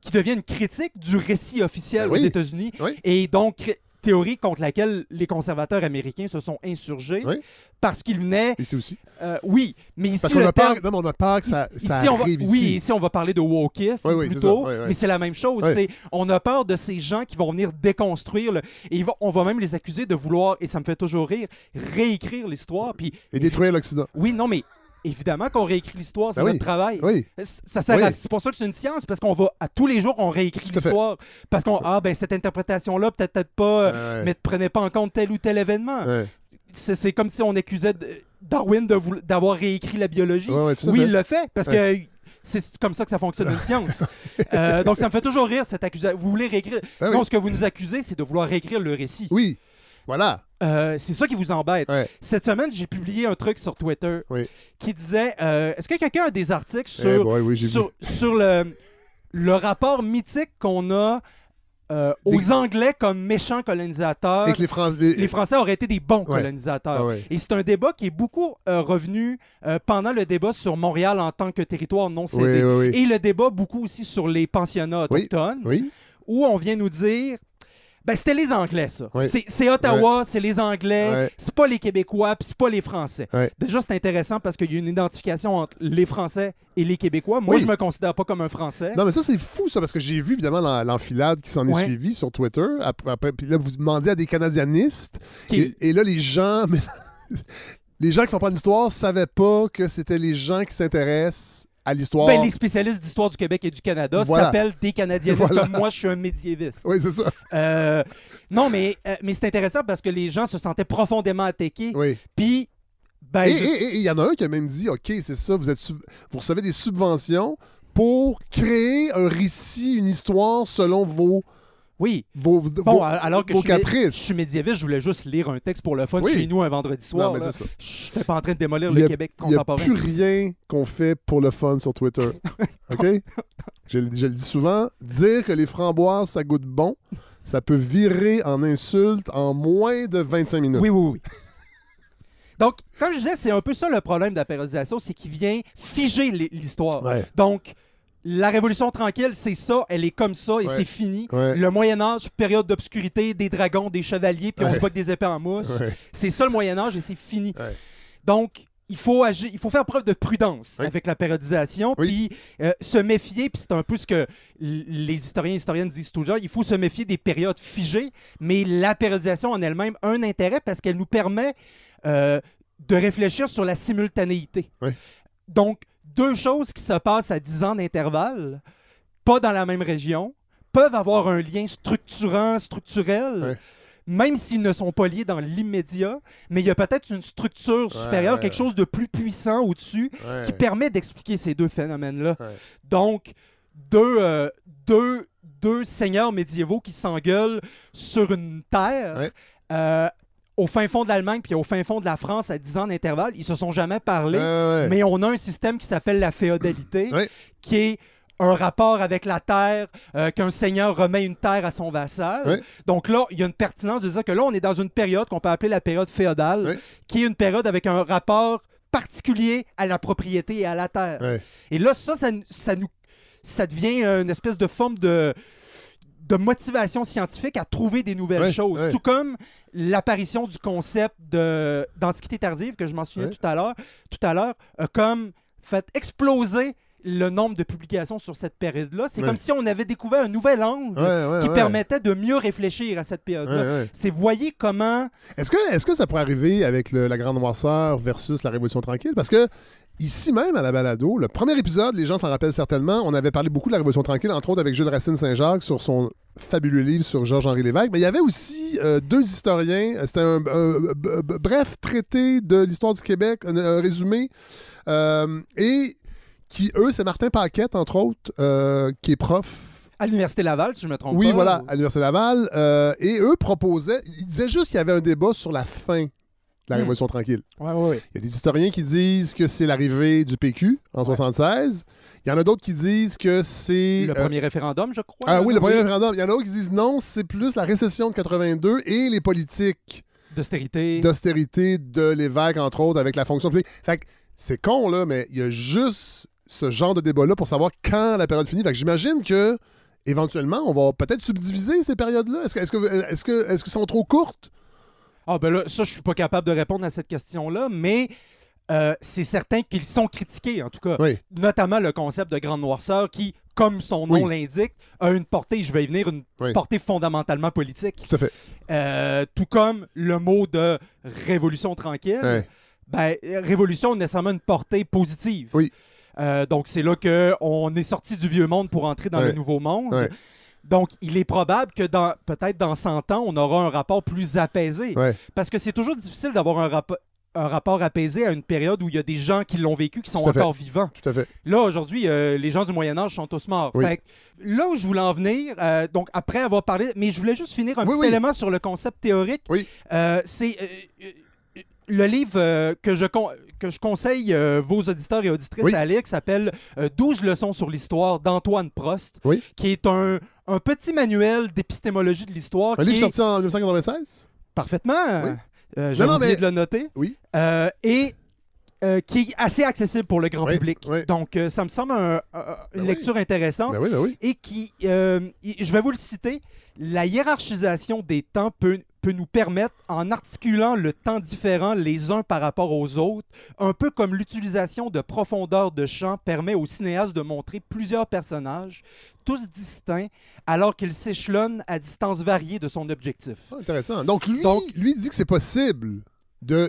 qui devient une critique du récit officiel Ben oui. aux États-Unis Oui. et donc théorie contre laquelle les conservateurs américains se sont insurgés Oui. parce qu'ils venaient. Ici aussi. Oui, mais ici Parce qu'on le a peur, terme- non, mais on a peur que ça Ici, arrive oui, ici. ici on va parler de wokisme Oui, c'est plutôt, ça. Oui, oui. mais c'est la même chose. Oui. C'est, on a peur de ces gens qui vont venir déconstruire, et on va même les accuser de vouloir, et ça me fait toujours rire, réécrire l'histoire. Puis, Et détruire l'Occident. oui, non, mais évidemment qu'on réécrit l'histoire, c'est Ben oui. notre travail. Oui. Ça sert Oui. c'est pour ça que c'est une science, parce qu'on va, à tous les jours, on réécrit Tout à fait. l'histoire. Parce qu'on, cette interprétation-là, peut-être pas, mais ne prenait pas en compte tel ou tel événement. Ouais. C'est comme si on accusait Darwin d'avoir réécrit la biologie. Ouais, tout à Oui, fait. il le fait, parce que c'est comme ça que ça fonctionne une science. Donc, ça me fait toujours rire, cette accusation. Vous voulez réécrire... Ah oui. Non, ce que vous nous accusez, c'est de vouloir réécrire le récit. Oui. Voilà. C'est ça qui vous embête. Ouais. Cette semaine, j'ai publié un truc sur Twitter Oui. qui disait... Est-ce que quelqu'un a des articles Eh sur, boy, oui, j'ai vu. sur le rapport mythique qu'on a aux Anglais comme méchants colonisateurs? Et que Les Français auraient été des bons Ouais. colonisateurs. Ah ouais. Et c'est un débat qui est beaucoup revenu pendant le débat sur Montréal en tant que territoire non cédé. Oui. Et le débat beaucoup aussi sur les pensionnats autochtones, Oui. où on vient nous dire... Ben, c'était les Anglais, ça. Oui. C'est Ottawa, c'est les Anglais, Ouais. c'est pas les Québécois, puis c'est pas les Français. Ouais. Déjà, c'est intéressant parce qu'il y a une identification entre les Français et les Québécois. Moi, Oui. je me considère pas comme un Français. Non, mais ça, c'est fou, ça, parce que j'ai vu, évidemment, l'enfilade qui s'en est Ouais. suivie sur Twitter. Après, puis là, vous demandez à des Canadianistes. Qui- Et là, les gens... les gens qui sont pas en histoire savaient pas que c'était les gens qui s'intéressent à l'histoire. Ben, les spécialistes d'histoire du Québec et du Canada Voilà. s'appellent des Canadianistes, Voilà. comme moi, je suis un médiéviste. Oui, c'est ça. Non, mais c'est intéressant parce que les gens se sentaient profondément attaqués. Oui. Puis, ben, Et il y en a un qui a même dit, OK, c'est ça, vous recevez des subventions pour créer un récit, une histoire selon vos Oui. Vos alors que vos je caprices. suis médiéviste, je voulais juste lire un texte pour le fun Oui. chez nous un vendredi soir. Non, mais là. c'est ça. Je n'étais pas en train de démolir Il y le a- Québec Il n'y a contemporain. plus rien qu'on fait pour le fun sur Twitter. OK? Je le dis souvent, dire que les framboises, ça goûte bon, ça peut virer en insulte en moins de 25 minutes. Oui. Donc, comme je disais, c'est un peu ça le problème de la périodisation, c'est qu'il vient figer l'histoire. Ouais. Donc, la Révolution tranquille, c'est ça, elle est comme ça et Ouais. c'est fini. Ouais. Le Moyen-Âge, période d'obscurité, des dragons, des chevaliers, puis on Ouais. se bat avec des épées en mousse. Ouais. C'est ça le Moyen-Âge et c'est fini. Ouais. Donc, il faut agir, il faut faire preuve de prudence Oui. avec la périodisation, Oui. puis se méfier, puis c'est un peu ce que les historiens et historiennes disent toujours, il faut se méfier des périodes figées, mais la périodisation en elle-même a un intérêt parce qu'elle nous permet de réfléchir sur la simultanéité. Oui. Donc, deux choses qui se passent à 10 ans d'intervalle, pas dans la même région, peuvent avoir un lien structurel, Ouais. même s'ils ne sont pas liés dans l'immédiat, mais il y a peut-être une structure supérieure, ouais, quelque chose de plus puissant au-dessus, Ouais. qui permet d'expliquer ces deux phénomènes-là. Ouais. Donc, deux seigneurs médiévaux qui s'engueulent sur une terre, Ouais. au fin fond de l'Allemagne puis au fin fond de la France à 10 ans d'intervalle, ils se sont jamais parlé, Ouais. mais on a un système qui s'appelle la féodalité, Ouais. qui est un rapport avec la terre, qu'un seigneur remet une terre à son vassal. Ouais. Donc là, il y a une pertinence de dire que là, on est dans une période qu'on peut appeler la période féodale, Ouais. qui est une période avec un rapport particulier à la propriété et à la terre. Ouais. Et là, ça devient une espèce de forme de motivation scientifique à trouver des nouvelles Ouais, choses. ouais. Tout comme l'apparition du concept d'antiquité tardive, que je mentionnais Ouais. tout à l'heure, a comme fait exploser le nombre de publications sur cette période-là. C'est Ouais. comme si on avait découvert un nouvel angle Ouais, qui ouais. permettait de mieux réfléchir à cette période-là. Ouais, ouais. C'est, voyez comment... Est-ce que ça pourrait arriver avec la Grande Noirceur versus la Révolution tranquille? Parce que ici même, à la balado, le premier épisode, les gens s'en rappellent certainement, on avait parlé beaucoup de la Révolution tranquille, entre autres avec Jules Racine-Saint-Jacques sur son fabuleux livre sur Georges-Henri Lévesque, mais il y avait aussi deux historiens, c'était un bref traité de l'histoire du Québec, un résumé, et qui, eux, c'est Martin Paquette, entre autres, qui est prof. À l'Université Laval, si je me trompe Oui, pas. voilà, à l'Université Laval. Et eux proposaient, ils disaient juste qu'il y avait un débat sur la fin de la Révolution tranquille. Ouais. Il y a des historiens qui disent que c'est l'arrivée du PQ en 76. Il y en a d'autres qui disent que c'est... Le premier référendum, je crois. Ah oui, le premier référendum. Il y en a d'autres qui disent non, c'est plus la récession de 82 et les politiques D'austérité. d'austérité de l'évêque, entre autres, avec la fonction publique. Fait que c'est con, là, mais il y a juste ce genre de débat-là pour savoir quand la période finit. Fait que j'imagine que éventuellement, on va peut-être subdiviser ces périodes-là. Est-ce qu'elles sont trop courtes? Ah ben là, ça, je suis pas capable de répondre à cette question-là, mais c'est certain qu'ils sont critiqués, en tout cas. Oui. Notamment le concept de grande noirceur qui, comme son nom Oui. l'indique, a une portée, je vais y venir, une Oui. portée fondamentalement politique. Tout à fait. Tout comme le mot de révolution tranquille. Ouais. Ben, révolution a nécessairement une portée positive. Oui. Donc, c'est là qu'on est sorti du vieux monde pour entrer dans Ouais. le nouveau monde. Ouais. Donc, il est probable que peut-être dans 100 ans, on aura un rapport plus apaisé. Ouais. Parce que c'est toujours difficile d'avoir un rapport apaisé à une période où il y a des gens qui l'ont vécu, qui sont Tout à fait. encore vivants. Tout à fait. Là, aujourd'hui, les gens du Moyen-Âge sont tous morts. Oui. Fait que là où je voulais en venir, donc après avoir parlé, mais je voulais juste finir un Oui, petit oui. élément sur le concept théorique. Oui. C'est le livre que je conseille vos auditeurs et auditrices Oui. à lire, qui s'appelle 12 leçons sur l'histoire d'Antoine Prost, Oui. qui est un petit manuel d'épistémologie de l'histoire. Un qui livre est sorti en 1996? Parfaitement. Oui. J'ai Non, oublié mais- de le noter. Oui. Et qui est assez accessible pour le grand Oui, public. oui. Donc, ça me semble une Ben oui. lecture intéressante. Ben oui, ben oui. Et qui, je vais vous le citer, la hiérarchisation des temps peut nous permettre, en articulant le temps différent les uns par rapport aux autres, un peu comme l'utilisation de profondeur de champ permet au cinéaste de montrer plusieurs personnages, tous distincts, alors qu'ils s'échelonnent à distance variée de son objectif. Ah, intéressant. Donc, lui dit que c'est possible de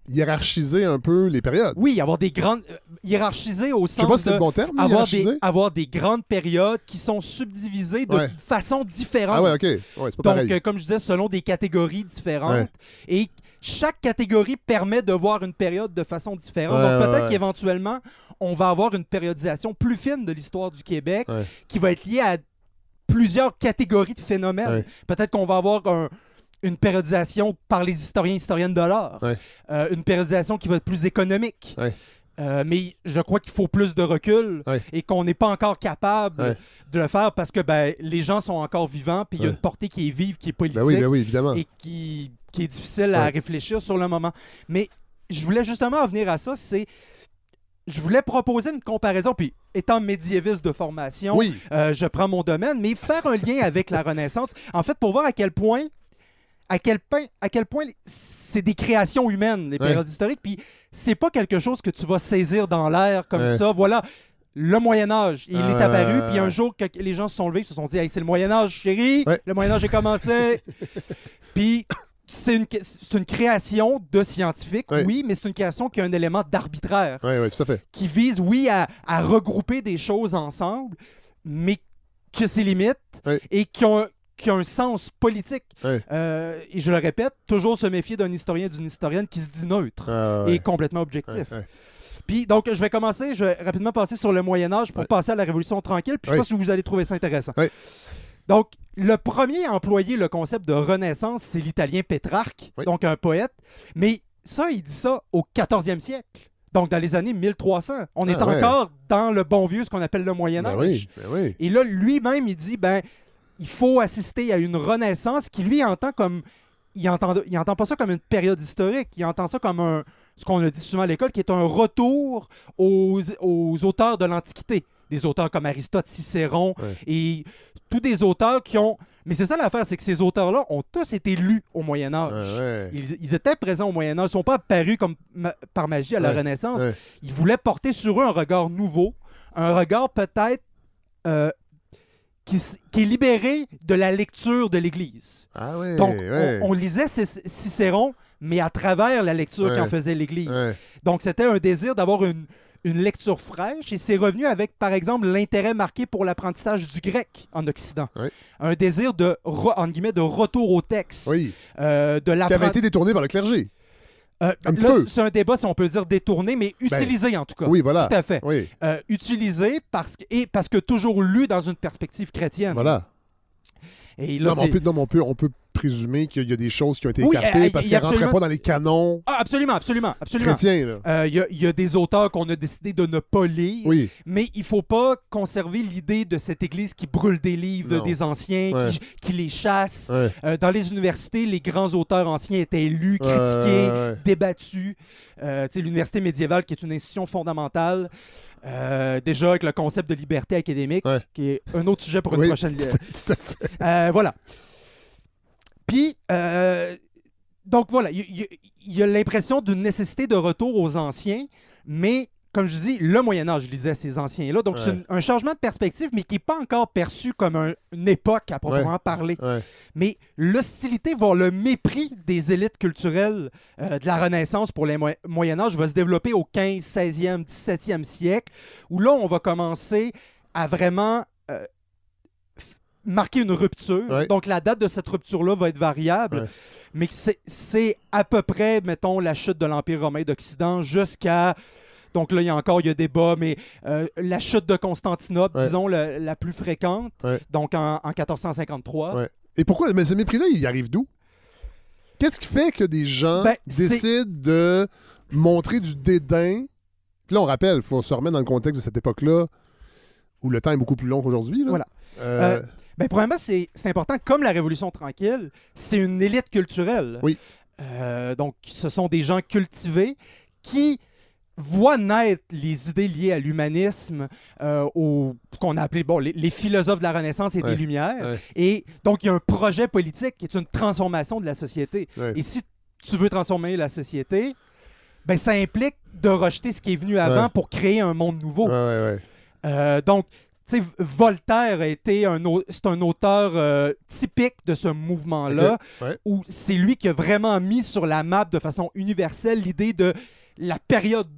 hiérarchiser un peu les périodes. Oui, avoir des grandes... hiérarchiser au Je sais sens pas si c'est de... le bon terme, avoir hiérarchiser. des grandes périodes qui sont subdivisées de Ouais. façon différente. Ah ouais, OK. Ouais, c'est pas Donc, pareil. comme je disais, selon des catégories différentes. Ouais. Et chaque catégorie permet de voir une période de façon différente. Ouais, Donc, peut-être ouais. qu'éventuellement, on va avoir une périodisation plus fine de l'histoire du Québec Ouais. qui va être liée à plusieurs catégories de phénomènes. Ouais. Peut-être qu'on va avoir une périodisation par les historiens et historiennes de l'art. Ouais. Une périodisation qui va être plus économique. Ouais. Mais je crois qu'il faut plus de recul Ouais. et qu'on n'est pas encore capable Ouais. de le faire parce que les gens sont encore vivants puis il y a Ouais. une portée qui est vive, qui est politique Ben oui, évidemment. et qui est difficile à Ouais. réfléchir sur le moment. Mais je voulais justement en venir à ça, je voulais proposer une comparaison, puis étant médiéviste de formation, Oui. je prends mon domaine, mais faire un lien avec la Renaissance, en fait, pour voir à quel point c'est des créations humaines, les périodes historiques, puis c'est pas quelque chose que tu vas saisir dans l'air comme ça. Voilà, le Moyen-Âge, il est apparu, puis un jour, que les gens se sont levés, ils se sont dit « Hey, c'est le Moyen-Âge, chérie! Ouais. Le Moyen-Âge est commencé! » Puis c'est une création de scientifiques, oui, mais c'est une création qui a un élément d'arbitraire. Oui, tout à fait. Qui vise, oui, à regrouper des choses ensemble, mais que c'est limite et qui ont un sens politique. Et je le répète, toujours se méfier d'un historien et d'une historienne qui se dit neutre et complètement objectif. Puis donc, je vais rapidement passer sur le Moyen-Âge pour passer à la Révolution tranquille, puis je sais pas si vous allez trouver ça intéressant. Donc, le premier à employer le concept de Renaissance, c'est l'Italien Pétrarque, donc un poète. Mais ça, il dit ça au 14e siècle. Donc, dans les années 1300. On est encore dans le bon vieux, ce qu'on appelle le Moyen-Âge. Et là, lui-même, il dit, il faut assister à une Renaissance qui, lui, entend comme... Il entend pas ça comme une période historique. Il entend ça comme ce qu'on a dit souvent à l'école, qui est un retour aux auteurs de l'Antiquité. Des auteurs comme Aristote, Cicéron et tous des auteurs qui ont... Mais c'est ça l'affaire, c'est que ces auteurs-là ont tous été lus au Moyen-Âge. Ils étaient présents au Moyen-Âge. Ils ne sont pas apparus comme par magie à la Renaissance. Ils voulaient porter sur eux un regard nouveau, un regard peut-être qui est libéré de la lecture de l'Église. Donc, on lisait Cicéron, mais à travers la lecture qu'en faisait l'Église. Donc, c'était un désir d'avoir une lecture fraîche et c'est revenu avec, par exemple, l'intérêt marqué pour l'apprentissage du grec en Occident. Un désir de retour au texte. Qui avait été détourné par le clergé. Un petit peu. C'est un débat, si on peut dire détourné, mais utilisé en tout cas. Oui, voilà. Tout à fait. Utilisé parce que toujours lu dans une perspective chrétienne. Voilà. Et là, on peut présumer qu'il y a des choses qui ont été écartées parce qu'elles ne rentraient pas dans les canons absolument. chrétiens. Il y a des auteurs qu'on a décidé de ne pas lire, mais il ne faut pas conserver l'idée de cette Église qui brûle des livres des anciens, qui les chasse. Dans les universités, les grands auteurs anciens étaient lus, critiqués, débattus. L'université médiévale, qui est une institution fondamentale, déjà avec le concept de liberté académique, qui est un autre sujet pour une prochaine tout à fait. voilà. Puis, donc voilà, il y a l'impression d'une nécessité de retour aux anciens, mais comme je dis, le Moyen-Âge lisait ces anciens-là. Donc, c'est un changement de perspective, mais qui n'est pas encore perçu comme une époque à proprement parler. Mais l'hostilité, voire le mépris des élites culturelles de la Renaissance pour le Moyen-Âge va se développer au 15, 16e, 17e siècle, où là, on va commencer à vraiment marquer une rupture. Donc, la date de cette rupture-là va être variable. Mais c'est à peu près, mettons, la chute de l'Empire romain d'Occident jusqu'à... Donc là, il y a débat, mais la chute de Constantinople, disons, la plus fréquente, donc en 1453. Et pourquoi? Mais ce mépris-là, il arrive d'où? Qu'est-ce qui fait que des gens décident de montrer du dédain? Puis là, on rappelle, il faut se remettre dans le contexte de cette époque-là, où le temps est beaucoup plus long qu'aujourd'hui. Voilà. Premièrement, c'est important, comme la Révolution tranquille, c'est une élite culturelle. Donc, ce sont des gens cultivés qui voit naître les idées liées à l'humanisme, ce qu'on a appelé les philosophes de la Renaissance et des Lumières. Et donc, il y a un projet politique qui est une transformation de la société. Et si tu veux transformer la société, ça implique de rejeter ce qui est venu avant pour créer un monde nouveau. Donc, tu sais, Voltaire c'est un auteur typique de ce mouvement-là, où c'est lui qui a vraiment mis sur la map de façon universelle l'idée de la période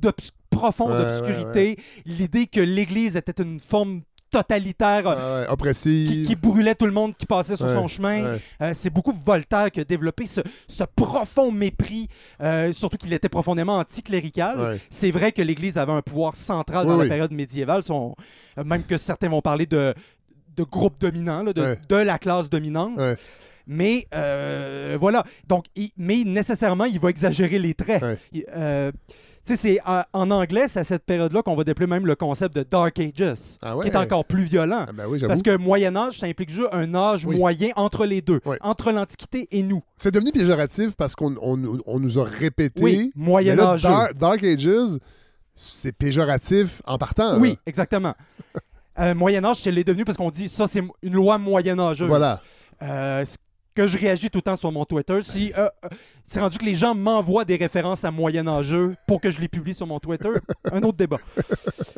profonde obscurité, l'idée que l'Église était une forme totalitaire, oppressive, qui brûlait tout le monde qui passait sur son chemin. C'est beaucoup Voltaire qui a développé ce profond mépris, surtout qu'il était profondément anticlérical. C'est vrai que l'Église avait un pouvoir central dans la période médiévale, même que certains vont parler de groupe dominant, là, Ouais. de la classe dominante. Ouais. Mais voilà. Donc, mais nécessairement, il va exagérer les traits. Ouais. Tu sais, c'est en anglais, c'est à cette période-là qu'on va développer même le concept de Dark Ages, Ah ouais? qui est encore plus violent. Ah ben oui, j'avoue. Parce que Moyen-Âge, ça implique juste un âge Oui. moyen entre les deux, Oui. entre l'Antiquité et nous. C'est devenu péjoratif parce qu'on nous a répété. Oui, Mais là, Moyen-Âge. Dark Ages, c'est péjoratif en partant. Oui, là. exactement. Moyen-Âge, c'est l'est devenu parce qu'on dit ça, c'est une loi moyen-âgeuse. Voilà. Ce que je réagis tout le temps sur mon Twitter, c'est rendu que les gens m'envoient des références à moyen-âgeux pour que je les publie sur mon Twitter. Un autre débat.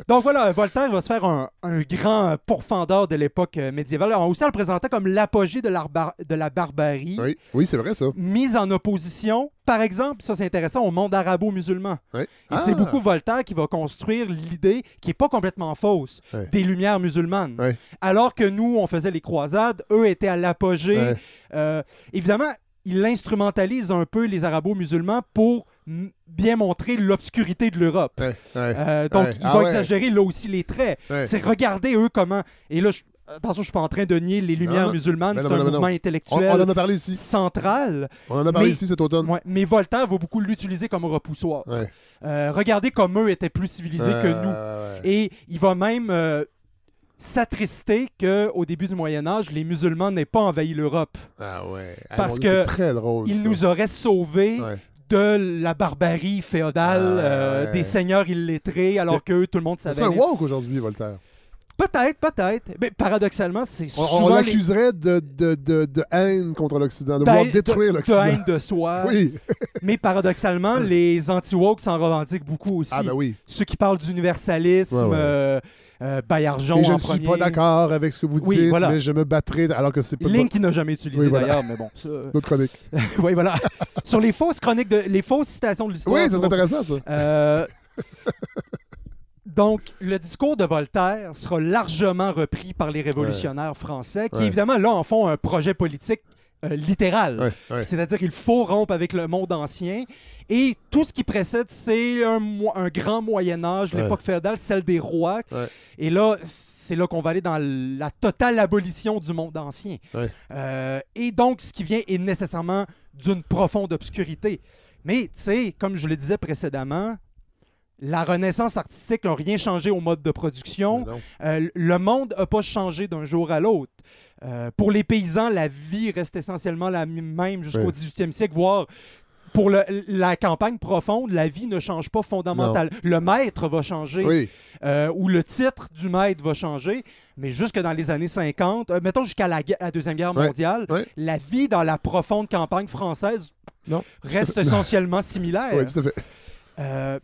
Donc voilà, Voltaire va se faire un grand pourfendeur de l'époque médiévale. Alors, aussi, on le présentait comme l'apogée de la barbarie, Oui, oui, c'est vrai ça. mise en opposition, par exemple, ça c'est intéressant, au monde arabo-musulman. Oui. Et c'est beaucoup Voltaire qui va construire l'idée, qui n'est pas complètement fausse, Ouais. des Lumières musulmanes. Ouais. Alors que nous, on faisait les croisades, eux étaient à l'apogée. Évidemment, il instrumentalise un peu les arabo-musulmans pour bien montrer l'obscurité de l'Europe. Ouais, ouais. Donc, Ouais. il Ah va ouais. exagérer là aussi les traits. Ouais. C'est regarder eux comment... Et là, attention, je suis pas en train de nier les Lumières Non. musulmanes, Ben c'est non, un ben non, mouvement on intellectuel en a parlé ici. central. On en a parlé Mais- ici cet automne. Ouais, mais Voltaire va beaucoup l'utiliser comme repoussoir. Ouais. Regardez comme eux étaient plus civilisés que nous. Ouais. Et il va même s'attrister qu'au début du Moyen-Âge, les musulmans n'aient pas envahi l'Europe. Ah ouais. Ah, Parce mon Dieu, que c'est très drôle. Ils ça. nous auraient sauvés Ouais. de la barbarie féodale, Ouais. des seigneurs illettrés, alors que tout le monde savait. C'est un woke aujourd'hui, Voltaire. Peut-être. Mais paradoxalement, c'est On souvent l'accuserait de haine contre l'Occident, de vouloir détruire de l'Occident. haine de soi. Oui. Mais paradoxalement, les anti-woke s'en revendiquent beaucoup aussi. Ah ben oui. Ceux qui parlent d'universalisme, Ouais, Baillargeon Et je en ne suis premier. pas d'accord avec ce que vous Oui, dites, voilà. mais je me battrai alors que c'est pas Link qui n'a jamais utilisé Oui, voilà. d'ailleurs, mais bon. Ça... notre chronique. oui, voilà. Sur les fausses chroniques, les fausses citations de l'histoire. Oui, c'est c'est bon, intéressant ça. Donc, le discours de Voltaire sera largement repris par les révolutionnaires français, qui Ouais. évidemment, là, en font un projet politique littéral. Ouais, ouais. C'est-à-dire qu'il faut rompre avec le monde ancien. Et tout ce qui précède, c'est un grand Moyen-Âge, Ouais. l'époque féodale, celle des rois. Ouais. Et là, c'est là qu'on va aller dans la totale abolition du monde ancien. Ouais. Et donc, ce qui vient est nécessairement d'une profonde obscurité. Mais, tu sais, comme je le disais précédemment, la renaissance artistique n'a rien changé au mode de production. Mais non. Le monde n'a pas changé d'un jour à l'autre. Pour les paysans, la vie reste essentiellement la même jusqu'au Ouais. 18e siècle, voire pour la campagne profonde, la vie ne change pas fondamentalement. Le maître va changer, Oui. ou le titre du maître va changer, mais jusque dans les années 50, mettons jusqu'à la Deuxième Guerre Ouais. mondiale, Ouais. la vie dans la profonde campagne française Non. reste essentiellement similaire. Oui, tout à fait.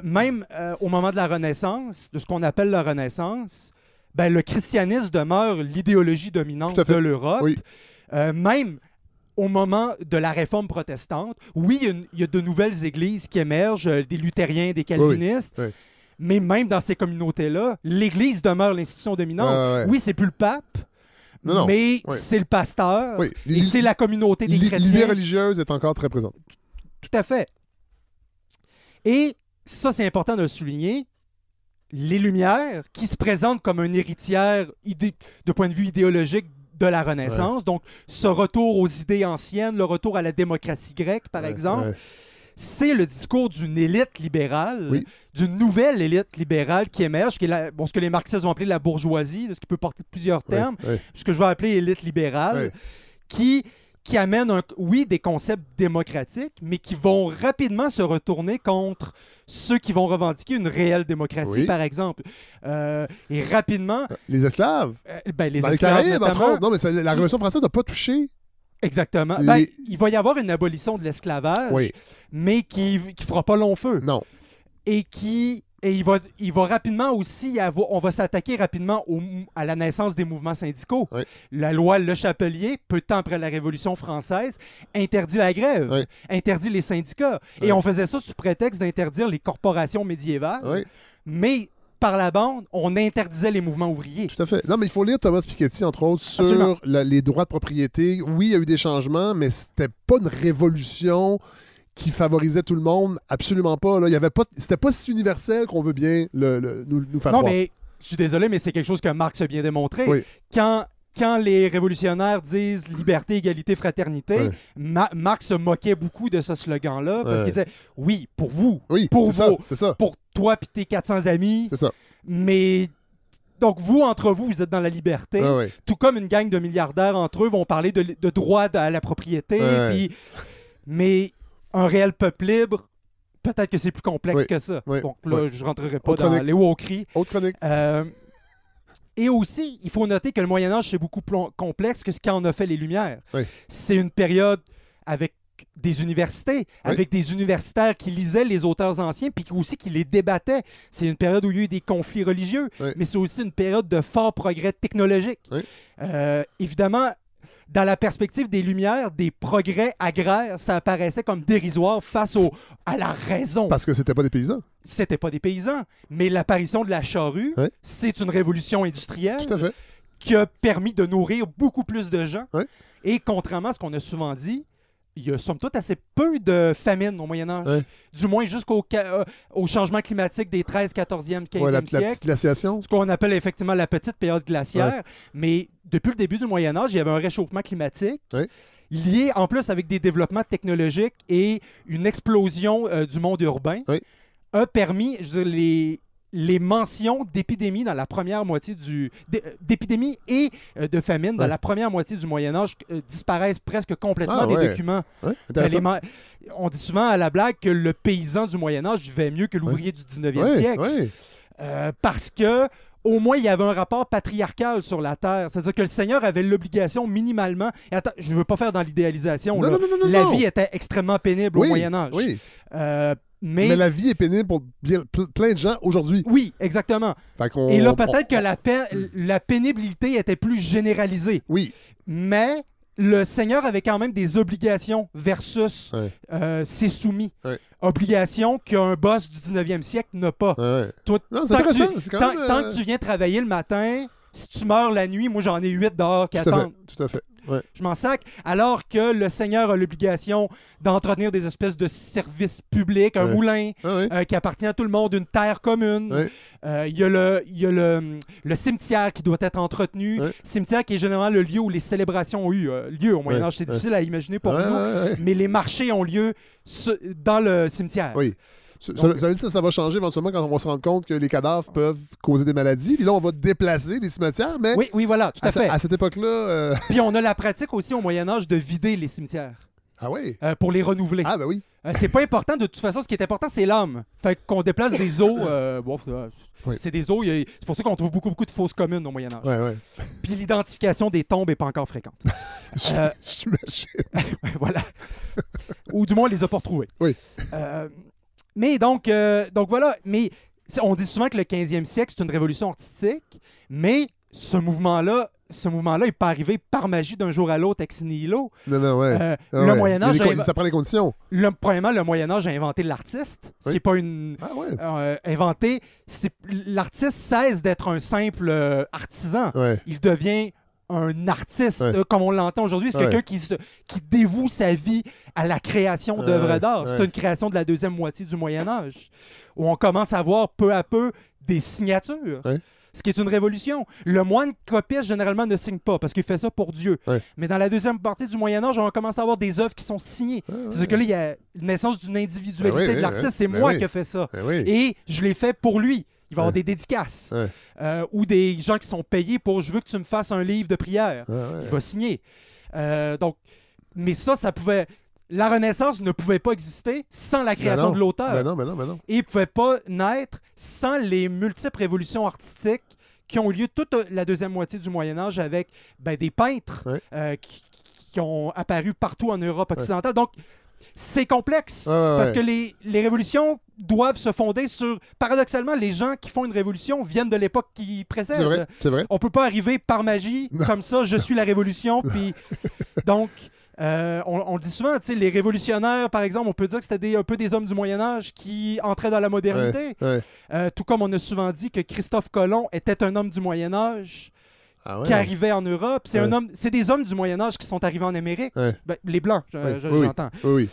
Même au moment de la Renaissance, de ce qu'on appelle la Renaissance, ben, le christianisme demeure l'idéologie dominante Tout à fait. de l'Europe. Oui. Même au moment de la réforme protestante, oui, il y a de nouvelles églises qui émergent, des luthériens, des calvinistes, Oui, oui. mais même dans ces communautés-là, l'Église demeure l'institution dominante. Ouais. Oui, c'est plus le pape, Non. mais Oui. c'est le pasteur, Oui. et c'est la communauté des L'idée chrétiens. religieuse est encore très présente. Tout à fait. Et ça, c'est important de le souligner. Les Lumières, qui se présentent comme un héritière de point de vue idéologique de la Renaissance, donc ce retour aux idées anciennes, le retour à la démocratie grecque, par exemple, Ouais. c'est le discours d'une élite libérale, Oui. d'une nouvelle élite libérale qui émerge, qui est ce que les marxistes ont appelé la bourgeoisie, de ce qui peut porter plusieurs termes, Ouais. ce que je vais appeler élite libérale, Ouais. qui amène, des concepts démocratiques, mais qui vont rapidement se retourner contre ceux qui vont revendiquer une réelle démocratie, Oui. par exemple. Et rapidement, Les esclaves. les Dans les esclaves, Caraïbes, entre notamment, autres. Non, mais la Révolution française n'a pas touché. exactement. Les- Ben, il va y avoir une abolition de l'esclavage, Oui. mais qui fera pas long feu. Non. Et il va rapidement aussi on va s'attaquer rapidement à la naissance des mouvements syndicaux. Oui. La loi Le Chapelier, peu de temps après la Révolution française, interdit la grève, Oui. interdit les syndicats. Oui. Et on faisait ça sous prétexte d'interdire les corporations médiévales, Oui, mais par la bande, on interdisait les mouvements ouvriers. tout à fait. Non, mais il faut lire Thomas Piketty, entre autres, sur Absolument. les droits de propriété. Oui, il y a eu des changements, mais c'était pas une révolution qui favorisait tout le monde. Absolument pas. Là. Il y avait pas, c'était pas si universel qu'on veut bien nous faire Non, croire. mais je suis désolé, mais c'est quelque chose que Marx a bien démontré. Oui. Quand les révolutionnaires disent liberté, égalité, fraternité, Ouais. Marx se moquait beaucoup de ce slogan-là parce Ouais. qu'il disait oui, pour vous, Oui, pour c'est ça, vous, c'est ça. pour toi puis tes 400 amis, C'est ça. mais donc vous, entre vous, vous êtes dans la liberté, Ah ouais. tout comme une gang de milliardaires entre eux vont parler de droit à la propriété, Ouais. puis mais un réel peuple libre, peut-être que c'est plus complexe Oui. que ça. Oui. Donc là, Oui. je rentrerai pas Autre dans chronique. les wokeries. Autre chronique. Et aussi, il faut noter que le Moyen-Âge, c'est beaucoup plus complexe que ce qu'en a fait les Lumières. Oui. C'est une période avec des universités, avec des universitaires qui lisaient les auteurs anciens, puis aussi qui les débattaient. C'est une période où il y a eu des conflits religieux, Oui. mais c'est aussi une période de fort progrès technologique. Oui. Évidemment, dans la perspective des Lumières, des progrès agraires, ça apparaissait comme dérisoire face à la raison. Parce que c'était pas des paysans. C'était pas des paysans, mais l'apparition de la charrue, Oui. c'est une révolution industrielle Tout à fait. qui a permis de nourrir beaucoup plus de gens. Oui. Et contrairement à ce qu'on a souvent dit, il y a somme toute assez peu de famine au Moyen-Âge. Oui. Du moins au changement climatique des 13, 14e, 15e Ouais, la siècle. petite glaciation. Ce qu'on appelle effectivement la petite période glaciaire. Mais depuis le début du Moyen-Âge, il y avait un réchauffement climatique. Oui. Lié en plus avec des développements technologiques et une explosion du monde urbain, Oui. a permis, je veux dire, les mentions d'épidémies dans la première moitié d'épidémies et de famine dans Ouais. la première moitié du Moyen-Âge disparaissent presque complètement Ah, des ouais. documents. Ouais, intéressant. On dit souvent à la blague que le paysan du Moyen-Âge vivait mieux que l'ouvrier du 19e Ouais, siècle. ouais. Parce que au moins, il y avait un rapport patriarcal sur la terre. C'est-à-dire que le Seigneur avait l'obligation minimalement... Et attends, je ne veux pas faire dans l'idéalisation. Non, là. non, non, non, La non. vie était extrêmement pénible au Oui, Moyen-Âge. oui. Mais Mais la vie est pénible pour plein de gens aujourd'hui. oui, exactement. Fait qu'on- Et là, peut-être que la pénibilité était plus généralisée. Oui. Mais le Seigneur avait quand même des obligations versus Ouais. ses soumis. Ouais. Obligations qu'un boss du 19e siècle n'a pas. Ouais. Toi, Non, c'est tant que intéressant. tu- C'est quand tant, même, tant que tu viens travailler le matin, si tu meurs la nuit, moi j'en ai 8 dehors qui Tout à attendent. fait. Tout à fait. Ouais. Je m'en sac. Alors que le Seigneur a l'obligation d'entretenir des espèces de services publics, un Ouais. moulin Ah ouais. qui appartient à tout le monde, une terre commune. Ouais. Il y a le cimetière qui doit être entretenu. Ouais. Cimetière qui est généralement le lieu où les célébrations ont eu lieu au Moyen-Âge. C'est Ouais. difficile à imaginer pour Ouais, nous, ouais. mais les marchés ont lieu dans le cimetière. Oui. Donc- Ça veut dire que ça va changer éventuellement quand on va se rendre compte que les cadavres peuvent causer des maladies. Puis là, on va déplacer les cimetières, mais Oui, voilà, tout à fait. à cette époque-là... Puis on a la pratique aussi au Moyen-Âge de vider les cimetières Ah oui? pour les renouveler. Ah ben oui. C'est pas important, de toute façon, ce qui est important, c'est l'homme. Fait qu'on déplace des os. Oui. C'est des os. C'est pour ça qu'on trouve beaucoup de fausses communes au Moyen-Âge. Ouais. Puis l'identification des tombes n'est pas encore fréquente. J'imagine. Voilà. Ou du moins, on les a pas retrouvés. Oui. Mais donc voilà. Mais on dit souvent que le 15e siècle, c'est une révolution artistique, mais ce mouvement-là n'est pas arrivé par magie d'un jour à l'autre ex nihilo. Non, ouais. Le Ouais. Moyen-Âge Il y a ça prend les conditions. Premièrement, le Moyen-Âge a inventé l'artiste, ce Oui. qui n'est pas une... Ah ouais. L'artiste cesse d'être un simple artisan. Ouais. Il devient un artiste, Ouais. comme on l'entend aujourd'hui. C'est Ouais. quelqu'un qui dévoue sa vie à la création d'œuvres d'art. Ouais. C'est une création de la deuxième moitié du Moyen-Âge, où on commence à voir peu à peu des signatures. Ouais. Ce qui est une révolution. Le moine copiste, généralement, ne signe pas parce qu'il fait ça pour Dieu. Ouais. Mais dans la deuxième partie du Moyen-Âge, on va commencer à avoir des œuvres qui sont signées. C'est-à-dire que là, il y a la naissance d'une individualité Ben oui, de l'artiste. oui, C'est ben moi oui. qui ai fait ça. Ben oui. Et je l'ai fait pour lui. Il va y avoir des dédicaces. Ouais. Ou des gens qui sont payés pour « je veux que tu me fasses un livre de prière Ouais, ouais. Il va signer. Mais ça pouvait... La Renaissance ne pouvait pas exister sans la création non. de l'auteur. Ben non. Et il ne pouvait pas naître sans les multiples révolutions artistiques qui ont eu lieu toute la deuxième moitié du Moyen-Âge avec des peintres qui ont apparu partout en Europe occidentale. Donc, c'est complexe parce que les révolutions doivent se fonder sur... Paradoxalement, les gens qui font une révolution viennent de l'époque qui précède. C'est vrai. On peut pas arriver par magie, comme ça, je suis la révolution, puis... Donc... on le dit souvent, les révolutionnaires, par exemple, on peut dire que c'était un peu des hommes du Moyen-Âge qui entraient dans la modernité. Tout comme on a souvent dit que Christophe Colomb était un homme du Moyen-Âge qui arrivait en Europe. C'est des hommes du Moyen-Âge qui sont arrivés en Amérique. Les Blancs, j'entends. Oui.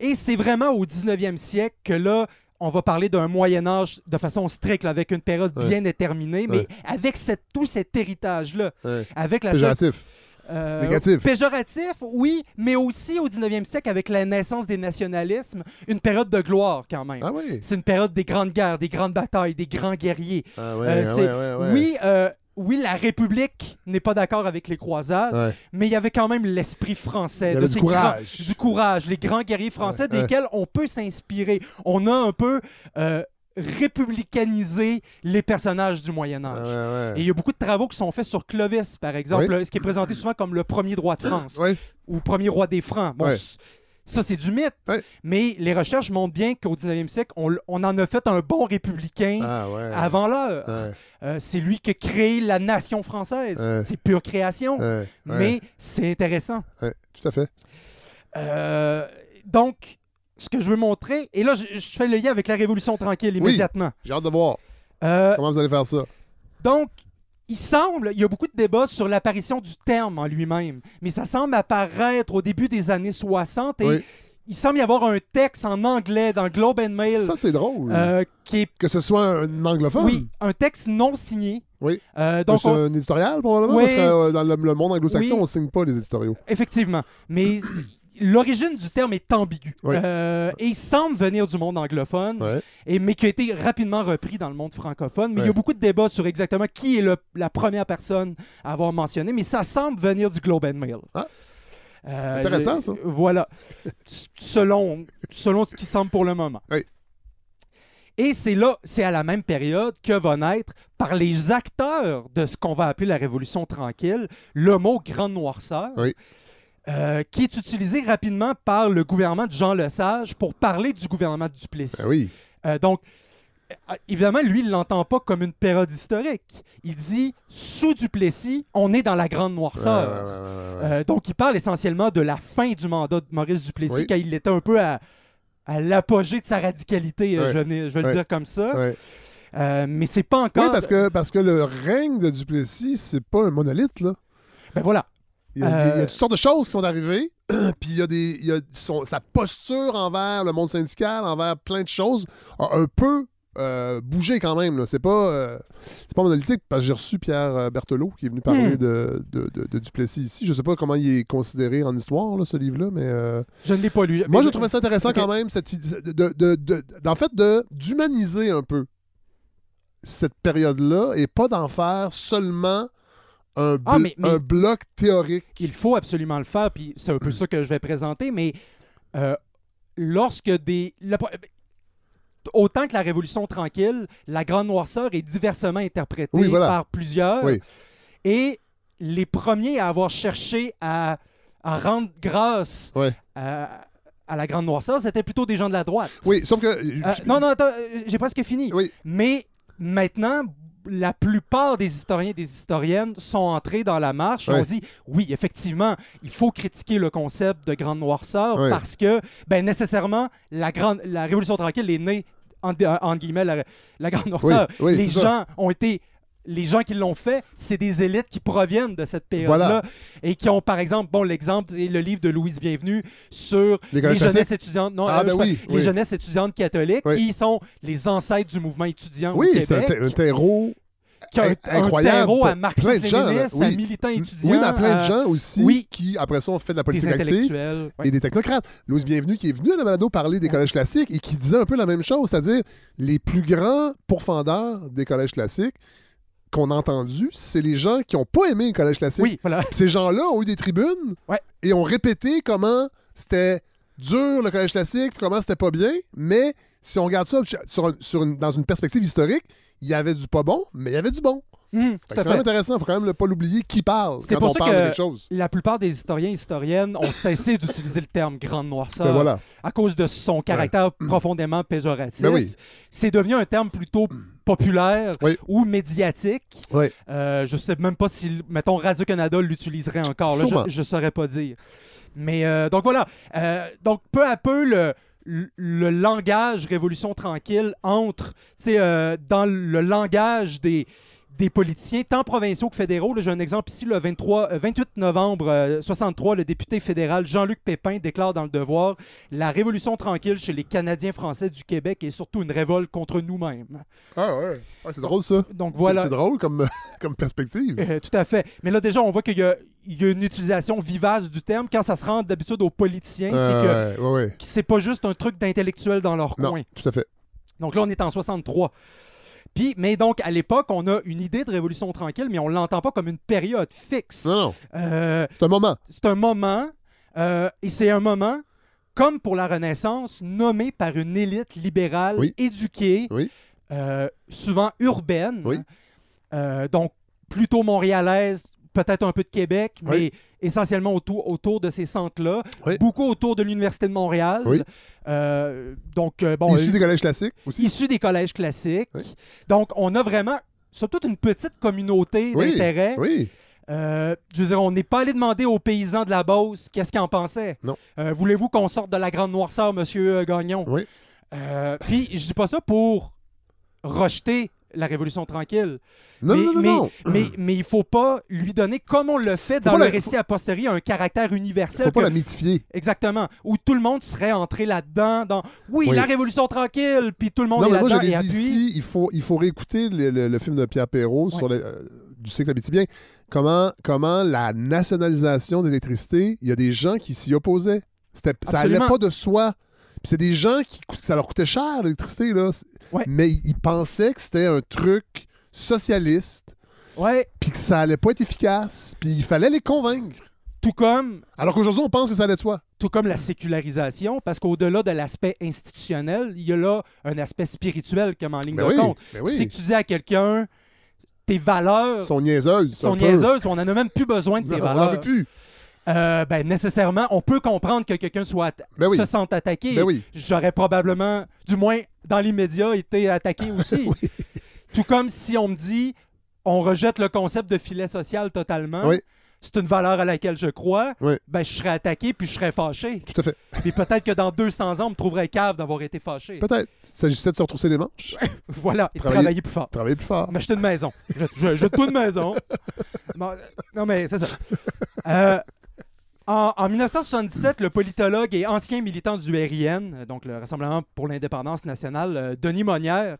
Et c'est vraiment au 19e siècle que là, on va parler d'un Moyen-Âge de façon stricte, là, avec une période bien déterminée, mais avec tout cet héritage-là. Avec la Péjoratif. Négatif. Péjoratif, oui, mais aussi au 19e siècle, avec la naissance des nationalismes, une période de gloire quand même. Ah oui? C'est une période des grandes guerres, des grandes batailles, des grands guerriers. Ah ouais. Oui, la République n'est pas d'accord avec les croisades, mais il y avait quand même l'esprit français. Il y avait du courage. Du courage, les grands guerriers français desquels on peut s'inspirer. On a un peu républicanisé les personnages du Moyen-Âge. Et il y a beaucoup de travaux qui sont faits sur Clovis, par exemple, ce qui est présenté souvent comme le premier roi de France ou premier roi des Francs. Bon, ça, c'est du mythe. Mais les recherches montrent bien qu'au 19e siècle, on en a fait un bon républicain avant l'heure. C'est lui qui a créé la nation française. C'est pure création. Mais c'est intéressant. Tout à fait. Donc, ce que je veux montrer, et là, je fais le lien avec la Révolution tranquille immédiatement. J'ai hâte de voir comment vous allez faire ça. Donc, il y a beaucoup de débats sur l'apparition du terme en lui-même, mais ça semble apparaître au début des années 60 et il semble y avoir un texte en anglais dans Globe and Mail. Ça, c'est drôle. Que ce soit un anglophone. Oui, un texte non signé. Oui. Donc c'est un éditorial, probablement, parce que dans le monde anglo-saxon, on ne signe pas les éditoriaux. Effectivement. Mais l'origine du terme est ambiguë. Et il semble venir du monde anglophone, mais qui a été rapidement repris dans le monde francophone. Mais il y a beaucoup de débats sur exactement qui est la première personne à avoir mentionné, mais ça semble venir du Globe and Mail. Intéressant, ça. Voilà. selon ce qui semble pour le moment. Et c'est à la même période que va naître, par les acteurs de ce qu'on va appeler la Révolution tranquille, le mot « grande noirceur ». Qui est utilisé rapidement par le gouvernement de Jean Lesage pour parler du gouvernement de Duplessis. Donc, évidemment, lui, il ne l'entend pas comme une période historique. Il dit, sous Duplessis, on est dans la grande noirceur. Donc, il parle essentiellement de la fin du mandat de Maurice Duplessis, quand il était un peu à l'apogée de sa radicalité, je vais le dire comme ça. Mais c'est pas encore... Oui, parce que le règne de Duplessis, c'est pas un monolithe, là. Ben voilà. Il y a toutes sortes de choses qui sont arrivées, puis sa posture envers le monde syndical, envers plein de choses, a un peu bougé quand même. C'est pas monolithique, parce que j'ai reçu Pierre Berthelot, qui est venu parler de Duplessis ici. Je sais pas comment il est considéré en histoire, là, ce livre-là, mais... Je ne l'ai pas lu. Moi, je trouvais ça intéressant quand même, cette idée d'humaniser un peu cette période-là, et pas d'en faire seulement... un bloc théorique. Il faut absolument le faire, puis c'est un peu ça que je vais présenter, mais lorsque autant que la Révolution tranquille, la Grande Noirceur est diversement interprétée par plusieurs, et les premiers à avoir cherché à rendre grâce à la Grande Noirceur, c'était plutôt des gens de la droite. Oui, sauf que... non, attends, j'ai presque fini. Mais maintenant... la plupart des historiens et des historiennes sont entrés dans la marche et ont dit, oui, effectivement, il faut critiquer le concept de grande noirceur parce que, nécessairement, la Révolution tranquille est née, entre guillemets, la grande noirceur. Les gens ont été... Les gens qui l'ont fait, c'est des élites qui proviennent de cette période-là et qui ont, par exemple, l'exemple est le livre de Louise Bienvenue sur les jeunesses étudiantes, les jeunesses étudiantes catholiques qui sont les ancêtres du mouvement étudiant au Québec. Oui, c'est un terreau incroyable. Un terreau à marxisme-léniniste, à militants étudiants. Oui, mais à plein de gens aussi qui, après ça, ont fait de la politique active et des technocrates. Louise Bienvenue qui est venue à la balado parler des collèges classiques et qui disait un peu la même chose, c'est-à-dire les plus grands pourfendeurs des collèges classiques qu'on a entendu, c'est les gens qui n'ont pas aimé le collège classique. Oui, voilà. Ces gens-là ont eu des tribunes et ont répété comment c'était dur le collège classique, comment c'était pas bien, mais si on regarde ça dans une perspective historique, il y avait du pas bon, mais il y avait du bon. C'est vraiment intéressant, il faut quand même pas l'oublier qui parle quand on parle de quelque chose. La plupart des historiens et historiennes ont cessé d'utiliser le terme grande noirceur à cause de son caractère profondément péjoratif. C'est devenu un terme plutôt populaire ou médiatique. Je sais même pas si, mettons, Radio-Canada l'utiliserait encore. Là, je saurais pas dire. Mais donc voilà. Donc peu à peu, le langage Révolution tranquille entre dans le langage des des politiciens, tant provinciaux que fédéraux. Là, j'ai un exemple ici, le 28 novembre 63, le député fédéral Jean-Luc Pépin déclare dans Le Devoir « La révolution tranquille chez les Canadiens français du Québec est surtout une révolte contre nous-mêmes. » Ah ouais, c'est drôle ça. Donc voilà. C'est drôle comme perspective. Tout à fait. Mais là, déjà, on voit qu'il y a une utilisation vivace du terme. Quand ça se rend d'habitude aux politiciens, c'est que c'est pas juste un truc d'intellectuel dans leur coin. Tout à fait. Donc là, on est en 63. Mais donc, à l'époque, on a une idée de révolution tranquille, mais on ne l'entend pas comme une période fixe. Non. C'est un moment. C'est un moment, et c'est un moment, comme pour la Renaissance, nommé par une élite libérale éduquée, souvent urbaine, donc plutôt montréalaise, peut-être un peu de Québec, mais essentiellement autour de ces centres-là. Beaucoup autour de l'Université de Montréal. Issus des collèges classiques aussi. Issus des collèges classiques. Donc, on a vraiment, surtout une petite communauté d'intérêt. Je veux dire, on n'est pas allé demander aux paysans de la Beauce qu'est-ce qu'ils en pensaient. Non. Voulez-vous qu'on sorte de la grande noirceur, monsieur Gagnon? Puis, je dis pas ça pour rejeter la Révolution tranquille. Non. Mais il faut pas lui donner, comme on le fait dans le récit a posteriori, un caractère universel. Faut pas la mythifier. Exactement. Où tout le monde serait entré là-dedans dans la Révolution tranquille, puis tout le monde est là-dedans et appuie. Ici, il faut réécouter le film de Pierre Perrault sur du cycle abitibien. Comment la nationalisation de l'électricité, il y a des gens qui s'y opposaient. Ça allait pas de soi. Puis c'est des gens qui ça leur coûtait cher, l'électricité, là. Mais ils pensaient que c'était un truc socialiste, puis que ça allait pas être efficace, puis il fallait les convaincre. Tout comme... Alors qu'aujourd'hui, on pense que ça allait de soi. Tout comme la sécularisation, parce qu'au-delà de l'aspect institutionnel, il y a là un aspect spirituel comme en ligne de compte. Si tu dis à quelqu'un, tes valeurs... sont niaiseuses. On n'en a même plus besoin de tes valeurs. On n'en veut plus. Nécessairement, on peut comprendre que quelqu'un se sente attaqué. J'aurais probablement, du moins dans l'immédiat, été attaqué aussi. Tout comme si on me dit, on rejette le concept de filet social totalement. C'est une valeur à laquelle je crois. Je serais attaqué puis je serais fâché. Tout à fait. Puis peut-être que dans 200 ans, on me trouverait cave d'avoir été fâché. Peut-être. Il s'agissait de se retrousser les manches. Voilà, et travailler plus fort. Travailler plus fort. M'acheter une maison. Je te une maison. Non, mais c'est ça. En 1977, le politologue et ancien militant du RIN, donc le Rassemblement pour l'indépendance nationale, Denis Monnière,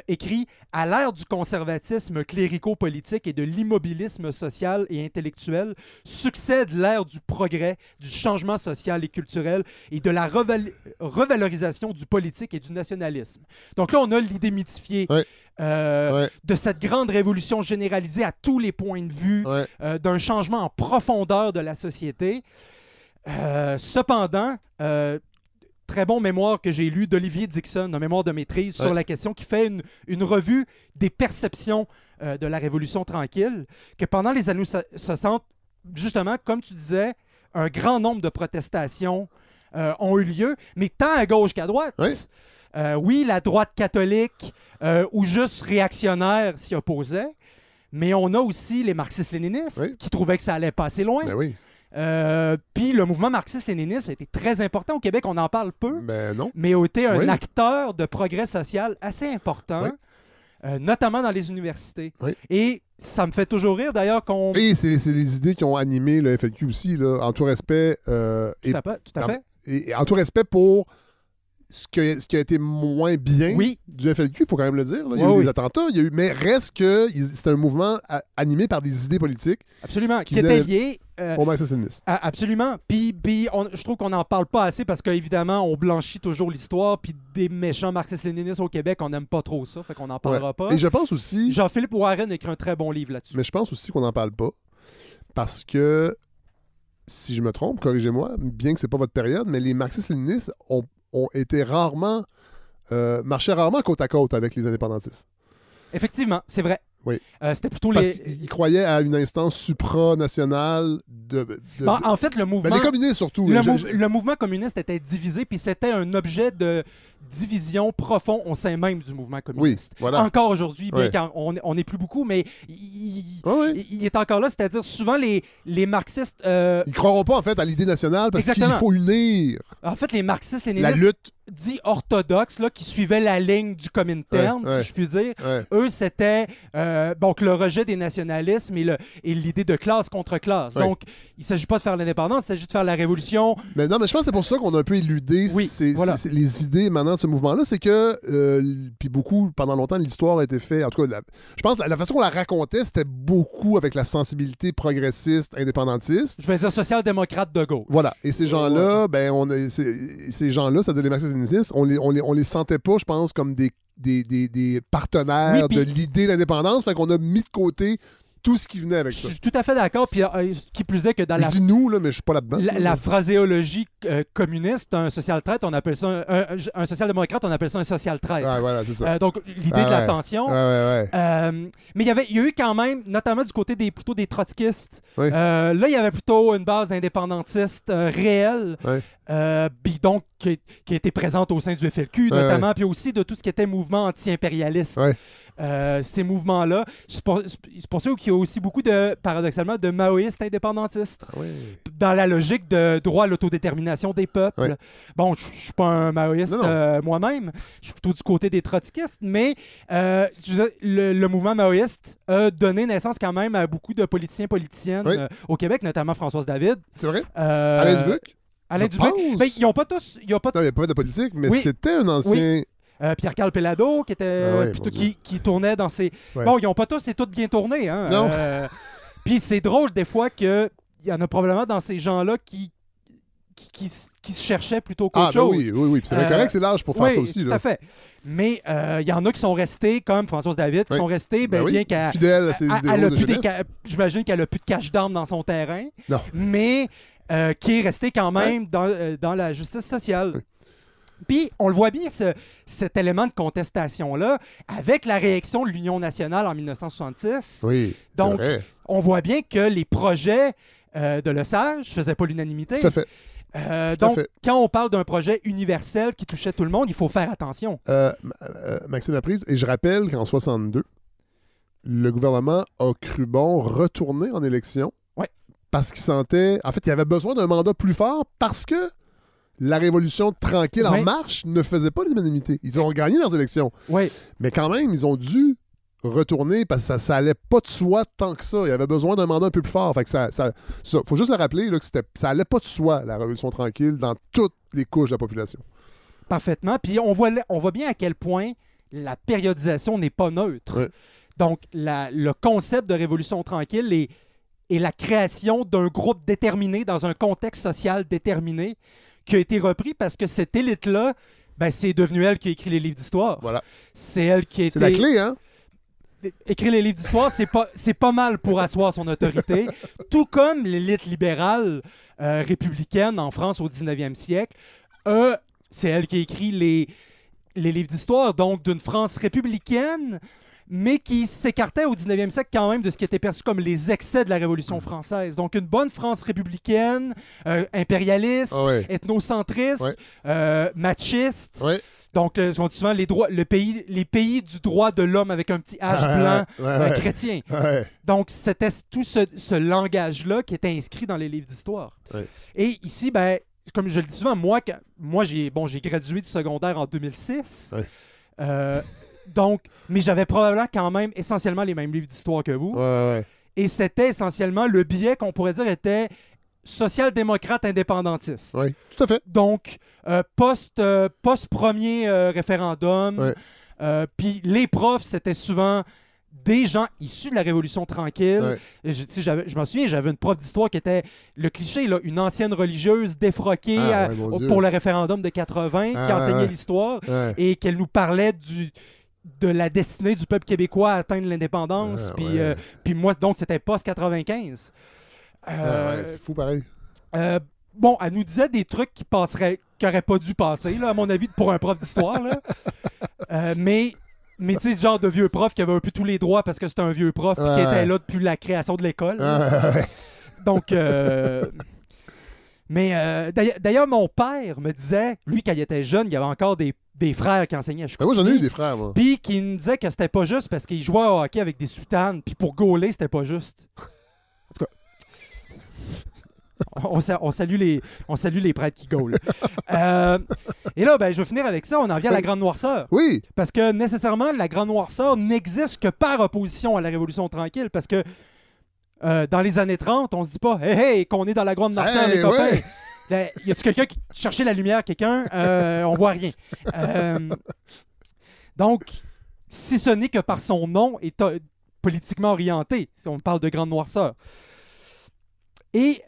écrit « À l'ère du conservatisme clérico-politique et de l'immobilisme social et intellectuel, succède l'ère du progrès, du changement social et culturel et de la revalorisation du politique et du nationalisme. » Donc là, on a l'idée mythifiée de cette grande révolution généralisée à tous les points de vue, d'un changement en profondeur de la société. Cependant, très bon mémoire que j'ai lu d'Olivier Dixon, un mémoire de maîtrise sur la question, qui fait une revue des perceptions de la Révolution tranquille, que pendant les années 60, justement, comme tu disais, un grand nombre de protestations ont eu lieu, mais tant à gauche qu'à droite. Oui, la droite catholique ou juste réactionnaire s'y opposait, mais on a aussi les marxistes-léninistes qui trouvaient que ça allait pas assez loin. Puis le mouvement marxiste-léniniste a été très important au Québec, on en parle peu, mais a été un acteur de progrès social assez important, notamment dans les universités. Et ça me fait toujours rire d'ailleurs qu'on... Et c'est les idées qui ont animé le FLQ aussi, là, en tout respect. Tout à fait. Et en tout respect pour ce qui a été moins bien du FLQ, il faut quand même le dire. Là. Il y a eu des attentats, mais reste que c'était un mouvement animé par des idées politiques. Absolument, qui étaient liées... au marxisme-léninisme. Absolument. Puis je trouve qu'on n'en parle pas assez parce qu'évidemment, on blanchit toujours l'histoire, puis des méchants marxistes-léninistes au Québec, on n'aime pas trop ça, fait qu'on n'en parlera pas. Et je pense aussi... Jean-Philippe Warren a écrit un très bon livre là-dessus. Mais je pense aussi qu'on n'en parle pas parce que, si je me trompe, corrigez-moi, bien que c'est pas votre période, mais les marxistes-léninistes ont été rarement... marchaient rarement côte à côte avec les indépendantistes. Effectivement, c'est vrai. C'était plutôt Parce qu'ils croyaient à une instance supranationale en fait, le mouvement... les communistes surtout. Le mouvement communiste était divisé, puis c'était un objet de division profonde au sein même du mouvement communiste. Oui, voilà. Encore aujourd'hui, bien Ouais. qu'on n'est plus beaucoup, mais il, Ouais. il est encore là. C'est-à-dire, souvent, les marxistes... Ils croiront pas, en fait, à l'idée nationale parce qu'il Exactement. faut unir en fait, les marxistes, les la lutte. dits orthodoxes, là, qui suivaient la ligne du Comintern, Ouais, ouais. si je puis dire, Ouais. eux, c'était donc le rejet des nationalismes et l'idée de classe contre classe. Ouais. Donc, il ne s'agit pas de faire l'indépendance, il s'agit de faire la révolution. Mais non, mais je pense que c'est pour ça qu'on a un peu éludé Oui, voilà. les idées maintenant de ce mouvement-là. C'est que, puis beaucoup, pendant longtemps, l'histoire a été faite. En tout cas, je pense que la façon qu'on la racontait, c'était beaucoup avec la sensibilité progressiste, indépendantiste. Je vais dire social-démocrate de gauche. Voilà. Et ces gens-là, ben, ces gens-là, c'est-à-dire les marxistes-léninistes, on les sentait pas, je pense, comme des partenaires Oui, puis- de l'idée de l'indépendance. Fait qu'on a mis de côté tout ce qui venait avec Je ça. suis tout à fait d'accord. Puis, qui plus est que dans Je dis nous, là, mais je suis pas là-dedans. la phraséologie communiste, un social-traite, on appelle ça un social-démocrate, on appelle ça un social-traite. Ouais, voilà, c'est ça. Donc, l'idée de la tension. Ouais. Mais il y a eu quand même, notamment du côté plutôt des trotskistes, Oui. là, il y avait plutôt une base indépendantiste réelle, Ouais. puis donc qui a été présente au sein du FLQ, Ouais, notamment, puis aussi de tout ce qui était mouvement anti-impérialiste. Ouais. Ces mouvements-là, c'est pour ça qu'il y a aussi beaucoup paradoxalement, de maoïstes indépendantistes, Ah ouais. dans la logique de droit à l'autodétermination des peuples. Ouais. Bon, je suis pas un maoïste Non. moi-même, je suis plutôt du côté des trotskistes, mais je veux dire, le mouvement maoïste a donné naissance quand même à beaucoup de politiciennes Oui. au Québec, notamment Françoise David. C'est vrai? Euh, Alain Dubuc? Alain Je Dubuc. pense. Ben, ils n'ont pas tous... Non, il n'y a pas de politique, mais Oui. c'était un ancien. Pierre-Carl Pellado, qui était Ah ouais, plutôt mon Dieu. qui tournait dans ses... Ouais. Bon, ils n'ont pas tous et toutes bien tourné. Hein? Non. Puis c'est drôle des fois qu'il y en a probablement dans ces gens-là qui se cherchaient plutôt qu'autre Ah, ben chose. oui. Puis c'est bien correct, c'est large pour faire Oui, ça aussi. tout Là. à fait. Mais il y en a qui sont restés, comme Françoise David, qui Oui. sont restés, Ben oui, bien qu'elle... fidèle à ses elle idéaux a de plus jeunesse. j'imagine qu'elle a plus de cache d'armes dans son terrain, Non. mais qui est resté quand même dans la justice sociale. Oui. Puis, on le voit bien, cet élément de contestation-là, avec la réaction de l'Union nationale en 1966. Oui, Donc, c'est vrai. on voit bien que les projets de Lesage ne faisaient pas l'unanimité. Tout à fait. Tout à Donc, fait. quand on parle d'un projet universel qui touchait tout le monde, il faut faire attention. Maxime Laprise, et je rappelle qu'en 62, le gouvernement a cru bon retourner en élection parce qu'il sentait... En fait, il avait besoin d'un mandat plus fort parce que la révolution tranquille en marche ne faisait pas l'unanimité. Ils ont gagné leurs élections. Oui. Mais quand même, ils ont dû retourner parce que ça allait pas de soi tant que ça. Il y avait besoin d'un mandat un peu plus fort. Fait que ça faut juste le rappeler là, que ça allait pas de soi, la révolution tranquille, dans toutes les couches de la population. Parfaitement. Puis on voit bien à quel point la périodisation n'est pas neutre. Ouais. Donc, le concept de révolution tranquille est la création d'un groupe déterminé dans un contexte social déterminé qui a été repris parce que cette élite-là, ben, c'est devenu elle qui a écrit les livres d'histoire. Voilà. C'est elle qui a été... C'est la clé, hein? Écrire les livres d'histoire, c'est pas mal pour asseoir son autorité. Tout comme l'élite libérale républicaine en France au 19e siècle, c'est elle qui a écrit les livres d'histoire, donc d'une France républicaine, mais qui s'écartait au 19e siècle quand même de ce qui était perçu comme les excès de la Révolution française. Donc une bonne France républicaine, impérialiste, ethnocentriste, machiste. Ouais. Donc, ce qu'on dit souvent, les pays du droit de l'homme avec un petit H blanc chrétien. Ouais. Donc, c'était tout ce langage-là qui était inscrit dans les livres d'histoire. Ouais. Et ici, ben, comme je le dis souvent, moi j'ai gradué du secondaire en 2006. Ouais. Donc, mais j'avais probablement quand même essentiellement les mêmes livres d'histoire que vous. Ouais. Et c'était essentiellement le biais qu'on pourrait dire était social-démocrate indépendantiste. Oui, tout à fait. Donc, post-premier référendum, puis les profs, c'était souvent des gens issus de la Révolution tranquille. Et je m'en souviens, j'avais une prof d'histoire qui était le cliché, là, une ancienne religieuse défroquée pour le référendum de 80, qui enseignait l'histoire et qu'elle nous parlait de la destinée du peuple québécois à atteindre l'indépendance. Puis moi, donc, c'était post-95. C'est fou pareil. Bon, elle nous disait des trucs qui n'auraient pas dû passer, là, à mon avis, pour un prof d'histoire. Mais tu sais, ce genre de vieux prof qui avait un peu tous les droits parce que c'était un vieux prof qui était là depuis la création de l'école. Donc, mais d'ailleurs, mon père me disait, lui, quand il était jeune, il y avait encore des des frères qui enseignaient à Ben, moi, j'en ai eu Chicoutimi. des frères, moi. Puis qui nous disaient que c'était pas juste parce qu'ils jouaient au hockey avec des soutanes. Puis pour gauler, c'était pas juste. En tout cas, on salue les prêtres qui gaulent. Et là, ben, je vais finir avec ça. On en vient à la Grande Noirceur. Oui. Parce que nécessairement, la Grande Noirceur n'existe que par opposition à la Révolution tranquille. Parce que dans les années 30, on se dit pas « Hey, hey, qu'on est dans la Grande Noirceur, Hey, les copains! ouais. Y a-tu quelqu'un qui cherchait la lumière, quelqu'un? On voit rien. Donc, si ce n'est que par son nom est politiquement orienté, si on parle de Grande Noirceur. Et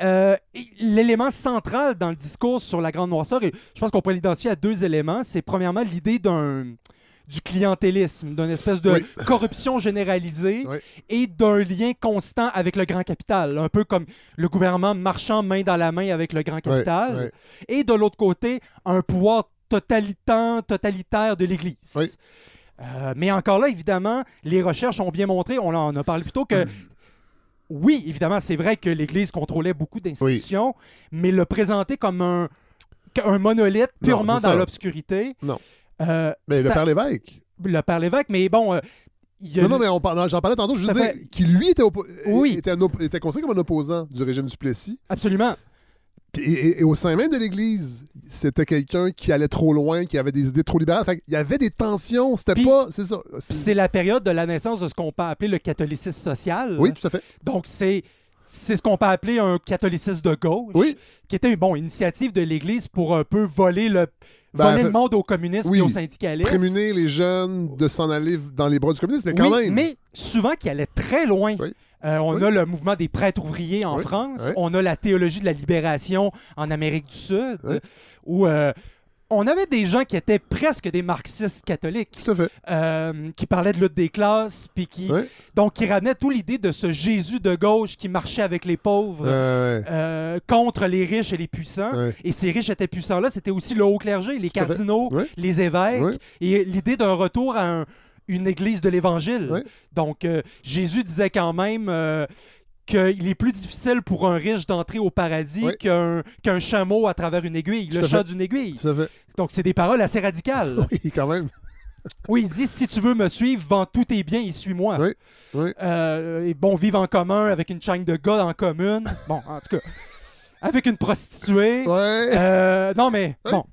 l'élément central dans le discours sur la Grande Noirceur, et je pense qu'on peut l'identifier à deux éléments, c'est premièrement l'idée du clientélisme, d'une espèce de corruption généralisée et d'un lien constant avec le grand capital, un peu comme le gouvernement marchant main dans la main avec le grand capital, et de l'autre côté, un pouvoir totalitaire de l'Église. Mais encore là, évidemment, les recherches ont bien montré, on en a parlé plus tôt, que oui, évidemment, c'est vrai que l'Église contrôlait beaucoup d'institutions, mais le présenter comme un monolithe purement dans l'obscurité. Non. Mais le Père Lévesque. Le Père Lévesque, mais bon. Non, mais j'en parlais tantôt, je disais qu'il lui était considéré comme un opposant du régime du Plessis. Absolument. Et au sein même de l'Église, c'était quelqu'un qui allait trop loin, qui avait des idées trop libérales. Fait il y avait des tensions, c'était pas... C'est ça. C'est la période de la naissance de ce qu'on peut appeler le catholicisme social. Oui, tout à fait. Donc, c'est ce qu'on peut appeler un catholicisme de gauche, qui était une initiative de l'Église pour un peu voler le monde au communisme et au syndicalisme. Prémunir les jeunes de s'en aller dans les bras du communisme, mais quand même. Mais souvent qui allait très loin. On a le mouvement des prêtres ouvriers en France. On a la théologie de la libération en Amérique du Sud, où on avait des gens qui étaient presque des marxistes catholiques, tout à fait. qui parlaient de lutte des classes, puis qui ramenaient toute l'idée de ce Jésus de gauche qui marchait avec les pauvres contre les riches et les puissants. Et ces riches et puissants-là, c'était aussi le haut clergé, les cardinaux, les évêques, et l'idée d'un retour à une église de l'Évangile. Donc, Jésus disait quand même qu'il est plus difficile pour un riche d'entrer au paradis qu'un chameau à travers une aiguille, le chat d'une aiguille. Tout à fait. Donc, c'est des paroles assez radicales. Oui, quand même. Oui, il dit, si tu veux me suivre, vends tous tes biens et suis-moi. Et bon, vivre en commun avec une chaîne de gars en commune. Bon, en tout cas, avec une prostituée. Non, mais bon.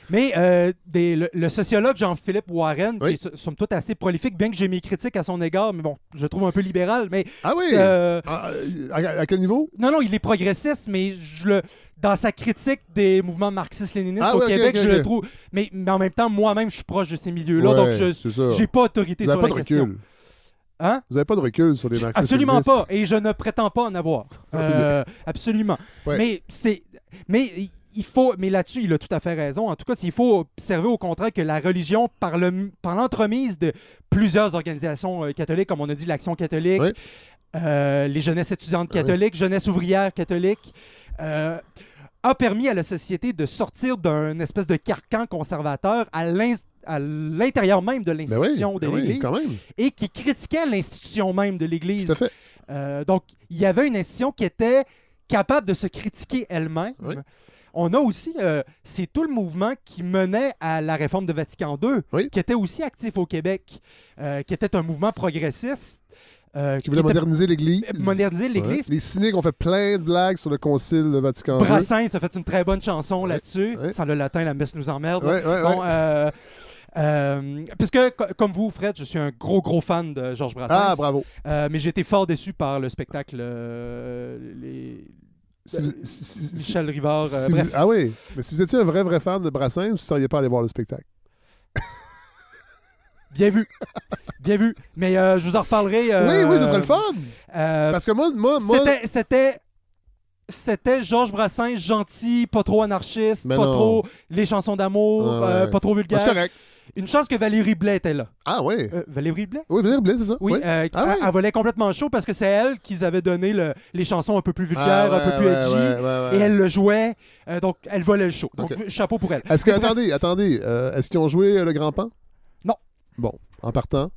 Mais le sociologue Jean-Philippe Warren, qui est somme toute assez prolifique, bien que j'ai mes critiques à son égard, mais bon, je le trouve un peu libéral. Mais, ah oui? À quel niveau? Non, il est progressiste, mais dans sa critique des mouvements marxistes-léninistes au Québec, je le trouve... Mais en même temps, moi-même, je suis proche de ces milieux-là, donc je n'ai pas autorité sur la question. Vous n'avez pas de recul. Hein? Vous n'avez pas de recul sur les marxistes? Absolument pas, et je ne prétends pas en avoir. Absolument. Mais là-dessus, il a tout à fait raison. En tout cas, il faut observer au contraire que la religion, par l'entremise de plusieurs organisations catholiques, comme on a dit, l'Action catholique, les jeunesses étudiantes catholiques, jeunesse ouvrière catholique, a permis à la société de sortir d'un espèce de carcan conservateur à l'intérieur même de l'institution de l'Église et qui critiquait l'institution même de l'Église. Tout à fait. Donc, il y avait une institution qui était capable de se critiquer elle-même. On a aussi, c'est tout le mouvement qui menait à la réforme de Vatican II, qui était aussi actif au Québec, qui était un mouvement progressiste. Qui voulait moderniser l'Église. Les cyniques ont fait plein de blagues sur le concile de Vatican II. Brassens a fait une très bonne chanson là-dessus. Sans le latin, la messe nous emmerde. Puisque, comme vous, Fred, je suis un gros fan de Georges Brassens. Ah, bravo. Mais j'ai été fort déçu par le spectacle Michel Rivard. Ah oui, mais si vous étiez un vrai fan de Brassens, vous ne seriez pas allé voir le spectacle. Bien vu. Bien vu. Mais je vous en reparlerai. Oui, ça serait le fun. Parce que moi... C'était Georges Brassens, gentil, pas trop anarchiste, trop les chansons d'amour, pas trop vulgaire. C'est correct. Une chance que Valérie Blais était là. Ah oui? Valérie Blais? Oui, Valérie Blais, c'est ça. Oui, elle volait complètement chaud parce que c'est elle qui avait donné les chansons un peu plus vulgaires, un peu plus edgy, et elle le jouait, donc elle volait le show. Donc chapeau pour elle. Est-ce que, attendez, est-ce qu'ils ont joué Le Grand Pan? Non. Bon, en partant.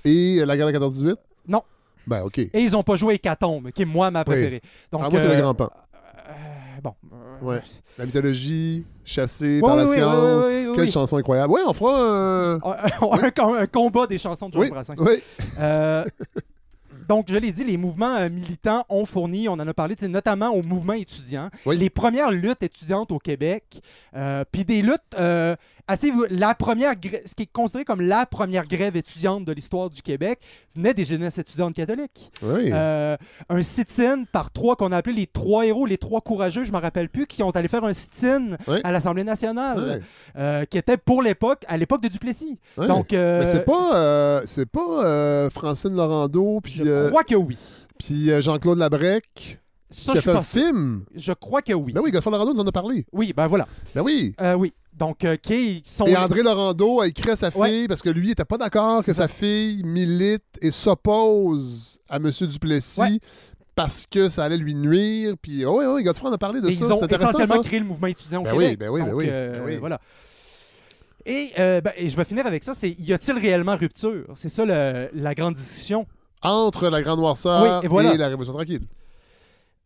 Et La guerre de 14-18? Non. Ben, OK. Et ils n'ont pas joué Hécatombe, qui est moi ma préférée. Donc, moi, c'est Le Grand Pan. bon. Ouais. La mythologie, chassée Ouais, par la oui, oui, science. oui, oui, oui, Quelle oui. chanson incroyable. Ouais, on fera Un combat des chansons de Georges Oui, Brassens. oui. Donc, je l'ai dit, les mouvements militants ont fourni, on en a parlé, notamment au mouvement étudiant, Oui. les premières luttes étudiantes au Québec, puis des luttes ce qui est considéré comme la première grève étudiante de l'histoire du Québec, venait des jeunesses étudiantes catholiques. Oui. Un sit-in par trois qu'on a appelé les trois héros, les trois courageux, je ne me rappelle plus, qui ont allé faire un sit-in Oui. à l'Assemblée nationale, Ouais. qui était à l'époque de Duplessis. Ouais. Donc, Mais c'est pas Francine Laurando puis je crois que oui. Jean-Claude Labrec Ça, qui a je fait le pense. film. Je crois que oui. Ben oui, Godefroy Laurando nous en a parlé. Oui, ben voilà. Ben oui. Oui. Donc, qui sont. Et André Laurando a écrit à sa fille Ouais. parce que lui n'était pas d'accord que C'est sa fille milite et s'oppose à M. Duplessis Ouais. parce que ça allait lui nuire. Puis, oui, Godefroy en a parlé de Et ça. ils ont C'est intéressant, essentiellement ça. créé le mouvement étudiant au Ben Québec. oui, ben oui, ben Donc, oui, ben oui. Voilà. Et je vais finir avec ça, c'est y a-t-il réellement rupture? C'est ça la grande discussion. Entre la Grande Noirceur Oui, et voilà. la Révolution tranquille.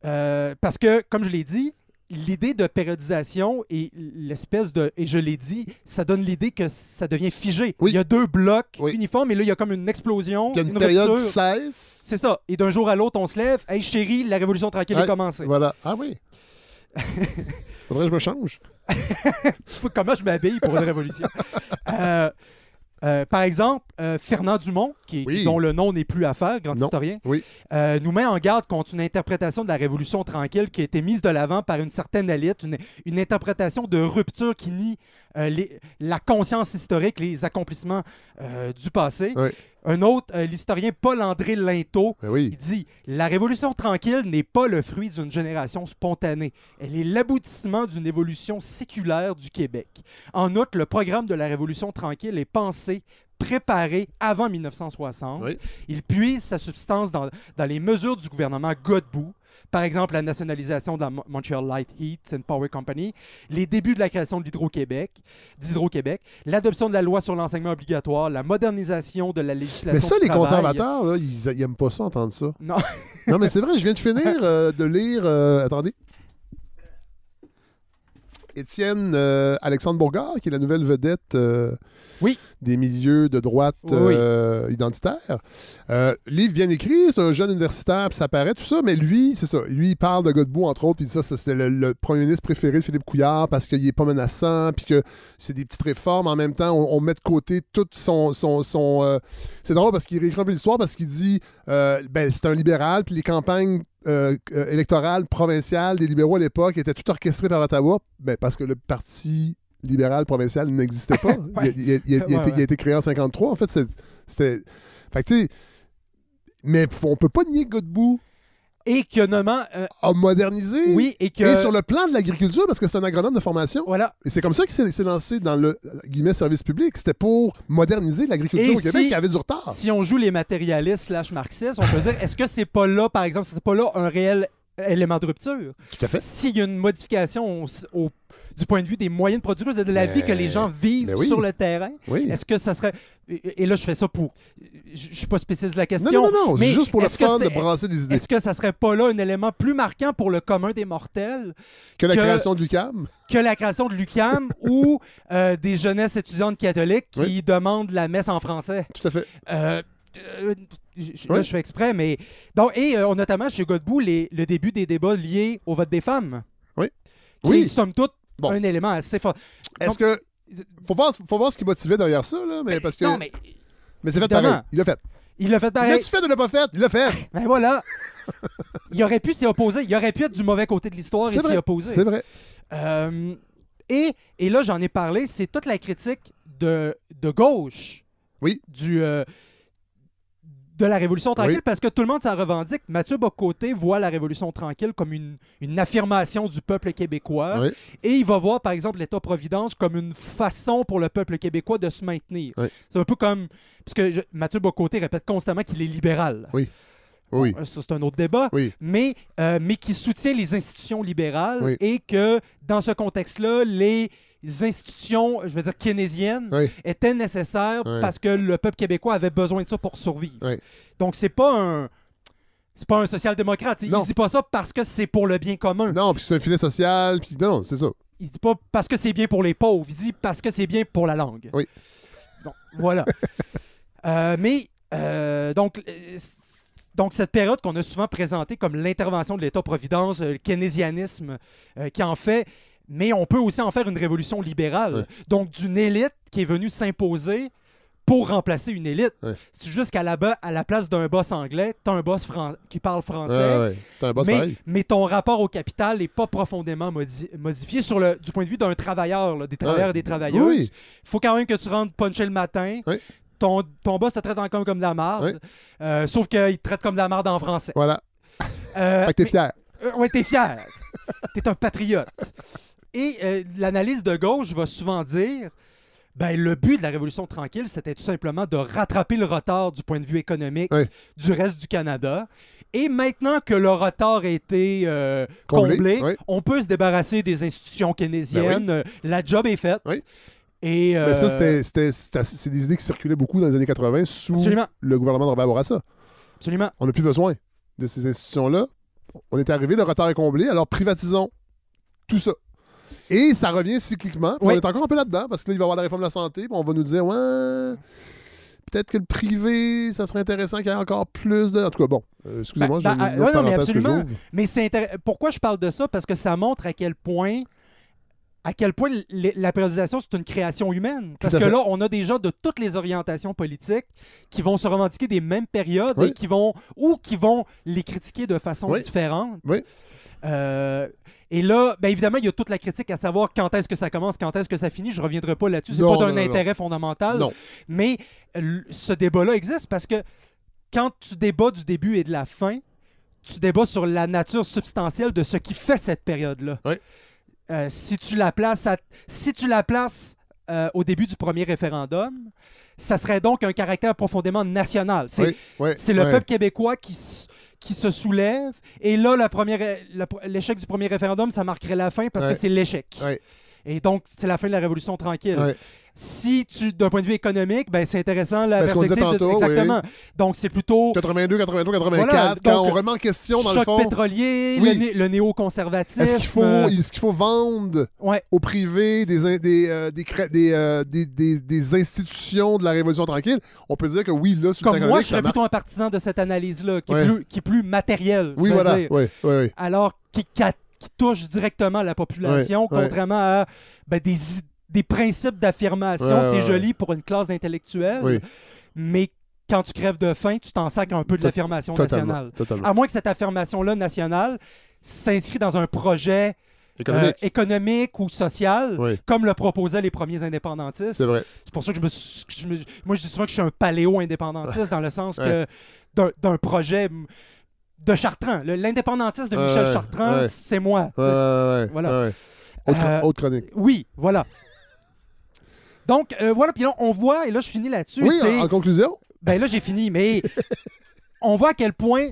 Parce que, comme je l'ai dit, l'idée de périodisation et l'espèce de... Et je l'ai dit, ça donne l'idée que ça devient figé. Oui. Il y a deux blocs Oui. uniformes, et là, il y a comme une explosion, Il y a une une période rupture. qui cesse. C'est ça. Et d'un jour à l'autre, on se lève. Hey, chérie, la révolution tranquille Ouais. est commencée. Voilà. Ah oui. Faudrait que je me change. Comment je m'habille pour une révolution? Par exemple, Fernand Dumont, Oui. dont le nom n'est plus à faire, grand Non. historien, Oui. nous met en garde contre une interprétation de la Révolution tranquille qui a été mise de l'avant par une certaine élite, une interprétation de rupture qui nie la conscience historique, les accomplissements du passé. Oui. Un autre, l'historien Paul-André Linteau, Ben oui. il dit « La Révolution tranquille n'est pas le fruit d'une génération spontanée. Elle est l'aboutissement d'une évolution séculaire du Québec. En outre, le programme de la Révolution tranquille est pensé, préparé avant 1960. Oui. Il puise sa substance dans les mesures du gouvernement Godbout, par exemple la nationalisation de la Montreal Light Heat and Power Company, les débuts de la création d'Hydro-Québec, l'adoption de la loi sur l'enseignement obligatoire, la modernisation de la législation Mais ça, du les travail. conservateurs, là, ils aiment pas ça, entendre ça. Non. Non, mais c'est vrai, je viens de finir de lire... attendez. Étienne Alexandre Bourgard, qui est la nouvelle vedette Oui. des milieux de droite Oui. identitaires. Livre bien écrit, c'est un jeune universitaire, puis ça paraît, tout ça, mais lui, c'est ça. Lui, il parle de Godbout, entre autres, puis ça c'était le premier ministre préféré de Philippe Couillard parce qu'il est pas menaçant, puis que c'est des petites réformes. En même temps, on met de côté tout son c'est drôle parce qu'il réécrit un peu l'histoire parce qu'il dit c'est un libéral, puis les campagnes électorales provinciales des libéraux à l'époque étaient toutes orchestrées par Ottawa, parce que le parti libéral provincial n'existait pas. Ouais. Il a été créé en 1953. En fait, c'était... Fait que, tu sais... Mais on peut pas nier que Godbout Et que nommant... a modernisé. oui, et que... Et sur le plan de l'agriculture, parce que c'est un agronome de formation. Voilà. Et c'est comme ça qu'il s'est lancé dans le guillemets service public. C'était pour moderniser l'agriculture Et au Québec si- qui avait du retard. Si on joue les matérialistes / marxistes, on peut dire, est-ce que c'est pas là, par exemple, c'est pas là un réel élément de rupture? Tout à fait. S'il y a une modification du point de vue des moyens de production, de la vie que les gens vivent oui. sur le terrain, Oui. est-ce que ça serait... Et là, je fais ça pour... Je suis pas spécialiste de la question. Non, mais juste pour le est-ce que fun de c'est- brasser des idées. Est-ce que ça serait pas là un élément plus marquant pour le commun des mortels Que la que- création de l'UQAM. que la création de l'UQAM ou des jeunesses étudiantes catholiques qui Oui. demandent la messe en français? Tout à fait. Là, Oui. je fais exprès, mais... Donc, notamment, chez Godbout, le début des débats liés au vote des femmes. Oui. Qui Oui. est, somme toute, Bon. un élément assez fort. Est-ce que... Faut voir ce qui motivait derrière ça, là, mais parce que... Non, mais Mais c'est fait évidemment. pareil. Il l'a fait. il l'a fait Il pareil. l'a-tu fait ou il l'a pas fait? Il l'a fait. Ben voilà. Il aurait pu s'y opposer. Il aurait pu être du mauvais côté de l'histoire et C'est s'y vrai. opposer. C'est vrai. Et là, j'en ai parlé, c'est toute la critique de gauche Oui. de la Révolution tranquille, Oui. parce que tout le monde s'en revendique. Mathieu Bocoté voit la Révolution tranquille comme une affirmation du peuple québécois, Oui. et il va voir, par exemple, l'État-providence comme une façon pour le peuple québécois de se maintenir. Oui. C'est un peu comme... Puisque Mathieu Bocoté répète constamment qu'il est libéral. Oui. Oui. Bon, ça, c'est un autre débat. Oui. Mais qui soutient les institutions libérales, Oui. et que, dans ce contexte-là, les institutions, je veux dire keynésiennes, Oui. étaient nécessaires Oui. parce que le peuple québécois avait besoin de ça pour survivre. Oui. Donc, c'est pas C'est pas un social-démocrate. Il Non. dit pas ça parce que c'est pour le bien commun. Non, puis c'est un filet social, puis non, c'est ça. Il dit pas parce que c'est bien pour les pauvres. Il dit parce que c'est bien pour la langue. Oui. Donc, voilà. Donc, cette période qu'on a souvent présentée comme l'intervention de l'État-providence, le keynésianisme qui en fait, mais on peut aussi en faire une révolution libérale. Ouais. Donc, d'une élite qui est venue s'imposer pour remplacer une élite. Ouais. C'est juste qu'à la place d'un boss anglais, t'as un boss qui parle français, Ouais. T'as un boss pareil. mais ton rapport au capital n'est pas profondément modifié du point de vue d'un travailleur, là, des travailleurs et des travailleuses. Oui. Il faut quand même que tu rentres puncher le matin. Oui. Ton boss te traite encore comme de la marde, sauf qu'il te traite comme de la marde en français. Voilà. Fait que t'es fier. Ouais, t'es fier. T'es un patriote. Et l'analyse de gauche va souvent dire le but de la Révolution tranquille, c'était tout simplement de rattraper le retard du point de vue économique du reste du Canada. Et maintenant que le retard a été comblé, on peut se débarrasser des institutions keynésiennes. La job est faite. Oui. Et, Mais ça, c'est des idées qui circulaient beaucoup dans les années 80 sous le gouvernement de Robert Bourassa. Absolument. On n'a plus besoin de ces institutions-là. On est arrivé, le retard est comblé, alors privatisons tout ça. Et ça revient cycliquement. On est encore un peu là-dedans, parce que là, il va y avoir la réforme de la santé, puis on va nous dire, peut-être que le privé, ça serait intéressant qu'il y ait encore plus de... En tout cas, bon, excusez-moi, j'ai une autre parenthèse que j'ouvre. Mais pourquoi je parle de ça? Parce que ça montre à quel point la périodisation, c'est une création humaine. Parce que là, on a des gens de toutes les orientations politiques qui vont se revendiquer des mêmes périodes et qui vont les critiquer de façon différente. Oui. Et là, évidemment, il y a toute la critique à savoir quand est-ce que ça commence, quand est-ce que ça finit. Je ne reviendrai pas là-dessus. C'est pas d'un intérêt fondamental. Non. Mais ce débat-là existe parce que quand tu débats du début et de la fin, tu débats sur la nature substantielle de ce qui fait cette période-là. Oui. Si tu la places au début du premier référendum, ça serait donc un caractère profondément national. C'est le peuple québécois qui se soulève. Et là, l'échec du premier référendum, ça marquerait la fin parce que c'est l'échec. Et donc, c'est la fin de la Révolution tranquille. Si d'un point de vue économique, c'est intéressant la perspective. Exactement. Donc, c'est plutôt... 82, 83, 84, quand on remet en question, dans le fond... Choc pétrolier, le néoconservatisme... Est-ce qu'il faut vendre au privé des institutions de la Révolution tranquille? On peut dire que oui, là, sur le Comme moi, je serais plutôt un partisan de cette analyse-là, qui est plus matérielle. Oui, voilà. Alors, qui touche directement la population, contrairement à des principes d'affirmation. C'est joli pour une classe d'intellectuels, mais quand tu crèves de faim, tu t'en sacres un peu de l'affirmation nationale. Totalement. À moins que cette affirmation-là nationale s'inscrit dans un projet économique ou social, comme le proposaient les premiers indépendantistes. C'est vrai. C'est pour ça que moi, je dis souvent que je suis un paléo-indépendantiste, dans le sens que d'un projet... de Chartrand. L'indépendantiste de Michel Chartrand, c'est moi. Voilà. Autre chronique. Oui, voilà. Donc, voilà, puis là, on voit, et là, je finis là-dessus. Oui, en conclusion. Là, j'ai fini, mais on voit à quel point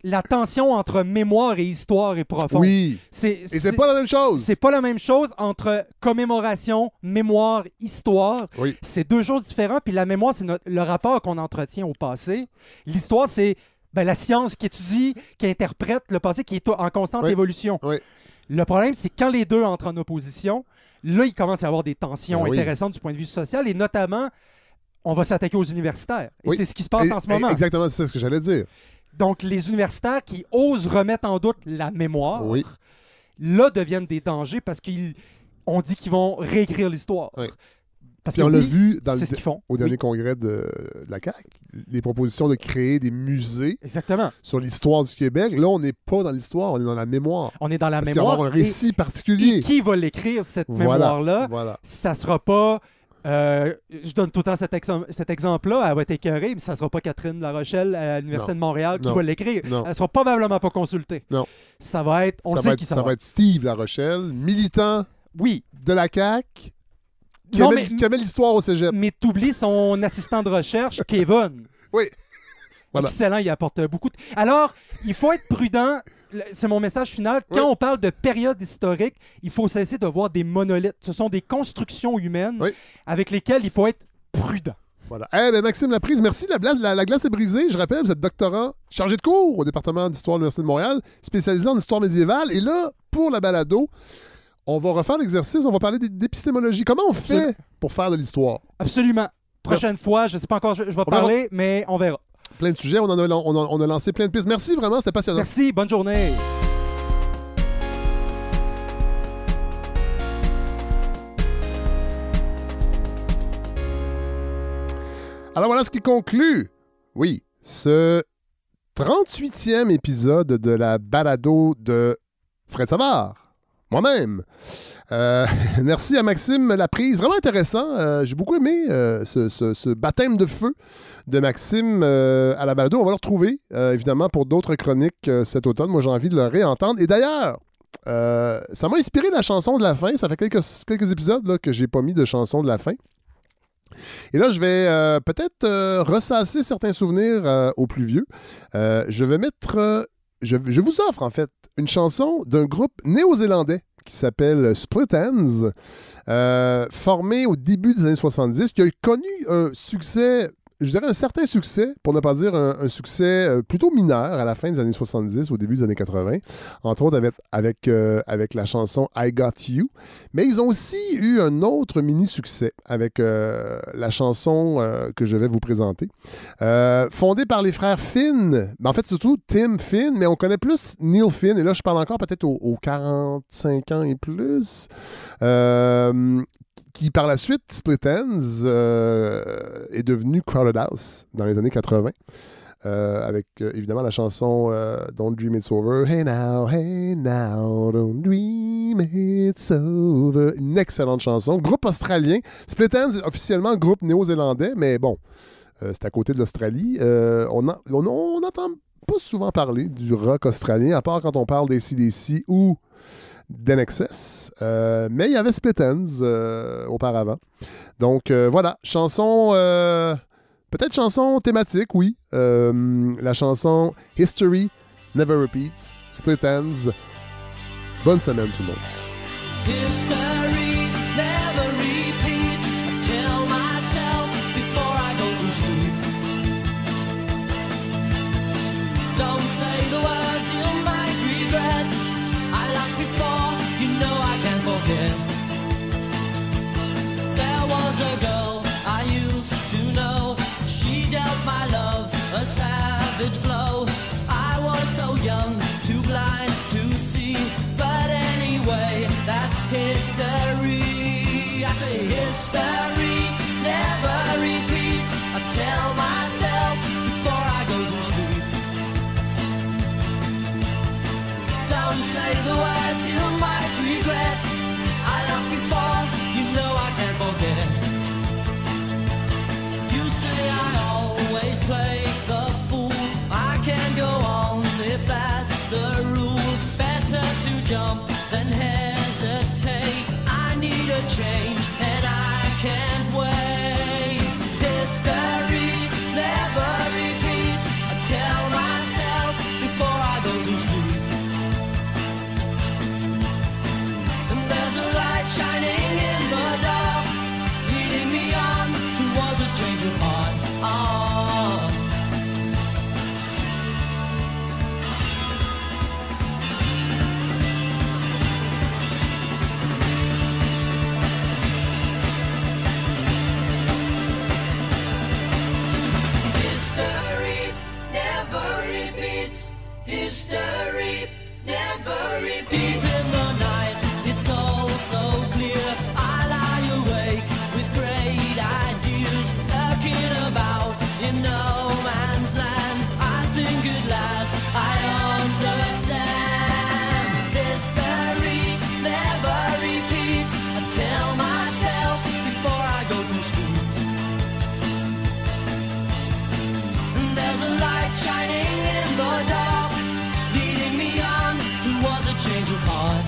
la tension entre mémoire et histoire est profonde. Oui. Et c'est pas la même chose. C'est pas la même chose entre commémoration, mémoire, histoire. Oui. C'est deux choses différentes, puis la mémoire, c'est le rapport qu'on entretient au passé. L'histoire, c'est la science qui étudie, qui interprète le passé, qui est en constante évolution. Le problème, c'est quand les deux entrent en opposition, là, il commence à y avoir des tensions intéressantes du point de vue social, et notamment, on va s'attaquer aux universitaires. Et c'est ce qui se passe en ce moment. Exactement, c'est ce que j'allais dire. Donc, les universitaires qui osent remettre en doute la mémoire, là, deviennent des dangers parce qu'on dit qu'ils vont réécrire l'histoire. Parce on l'a vu au dernier Oui. congrès de la CAQ, les propositions de créer des musées Exactement. sur l'histoire du Québec. Là, on n'est pas dans l'histoire, on est dans la mémoire. On est dans la Parce mémoire. qu'il va y avoir un récit particulier. Et qui va l'écrire, cette mémoire-là? Voilà. Ça sera pas... je donne tout le temps cet exemple-là, elle va être écœurée, mais ça sera pas Catherine Larochelle à l'Université de Montréal qui va l'écrire. Non. Elle sera probablement pas consultée. Non. Ça va être... Ça va être Steve Larochelle, militant de la CAQ, qui aimait l'histoire au cégep. Mais t'oublies son assistant de recherche, Kevin. Oui. Voilà. Excellent, il apporte beaucoup. Alors, il faut être prudent. C'est mon message final. Quand on parle de période historique, il faut cesser de voir des monolithes. Ce sont des constructions humaines avec lesquelles il faut être prudent. Voilà. Maxime Laprise, merci. La glace est brisée. Je rappelle, vous êtes doctorant chargé de cours au département d'histoire de l'Université de Montréal, spécialisé en histoire médiévale. Et là, pour la balado, on va refaire l'exercice. On va parler d'épistémologie. Comment on fait pour faire de l'histoire? Absolument. Prochaine fois, je ne sais pas encore, je vais parler, mais on verra. Plein de sujets. On a lancé plein de pistes. Merci vraiment, c'était passionnant. Merci, bonne journée. Alors voilà ce qui conclut, oui, ce 38e épisode de la balado de Fred Savard, moi-même. Merci à Maxime Laprise, vraiment intéressant. J'ai beaucoup aimé ce baptême de feu de Maxime à la balado. On va le retrouver, évidemment, pour d'autres chroniques cet automne. Moi, j'ai envie de le réentendre. Et d'ailleurs, ça m'a inspiré la chanson de la fin. Ça fait quelques épisodes là, que j'ai pas mis de chanson de la fin. Et là, je vais peut-être ressasser certains souvenirs aux plus vieux. Je vais mettre... je vous offre, en fait, une chanson d'un groupe néo-zélandais qui s'appelle Split Enz, formé au début des années 70, qui a connu un succès... Je dirais un certain succès, pour ne pas dire un succès plutôt mineur à la fin des années 70, au début des années 80, entre autres avec la chanson I Got You. Mais ils ont aussi eu un autre mini-succès avec la chanson que je vais vous présenter. Fondée par les frères Finn, en fait surtout Tim Finn, mais on connaît plus Neil Finn, et là je parle encore peut-être aux 45 ans et plus. Qui par la suite, Split Enz, est devenu Crowded House dans les années 80, avec évidemment la chanson Don't Dream It's Over. Hey now, don't dream it's over. Une excellente chanson. Groupe australien. Split Enz est officiellement groupe néo-zélandais, mais bon, c'est à côté de l'Australie. On n'entend pas souvent parler du rock australien, à part quand on parle des AC/DC ou d'NXS, mais il y avait Split Enz auparavant. Donc voilà, chanson, peut-être chanson thématique, oui. La chanson History Never Repeats, Split Enz. Bonne semaine tout le monde. History never repeats. I tell myself before I go to sleep. Don't say the words you might regret. I lost before, you know I can't forget. There was a girl I used to know. She dealt my love a savage blow. I was so young, too blind to see. But anyway, that's history. I say history never repeats. I tell myself before I go to sleep. Don't say the words you might regret. I lost before, you know I can't forget. You say I always play the fool. I can't go on if that's the rule. Better to jump than hesitate. I need a change and I can't wait. History never repeats. I tell myself before I go to sleep. Shining in the dark, leading me on towards a change of heart. History never repeats. History never repeats. Deep in the night, it's all so clear. I lie awake with great ideas, lurking about in no man's land. I think at last I understand. History never repeats. I tell myself before I go to sleep. There's a light shining in the dark, leading me on towards a change of heart.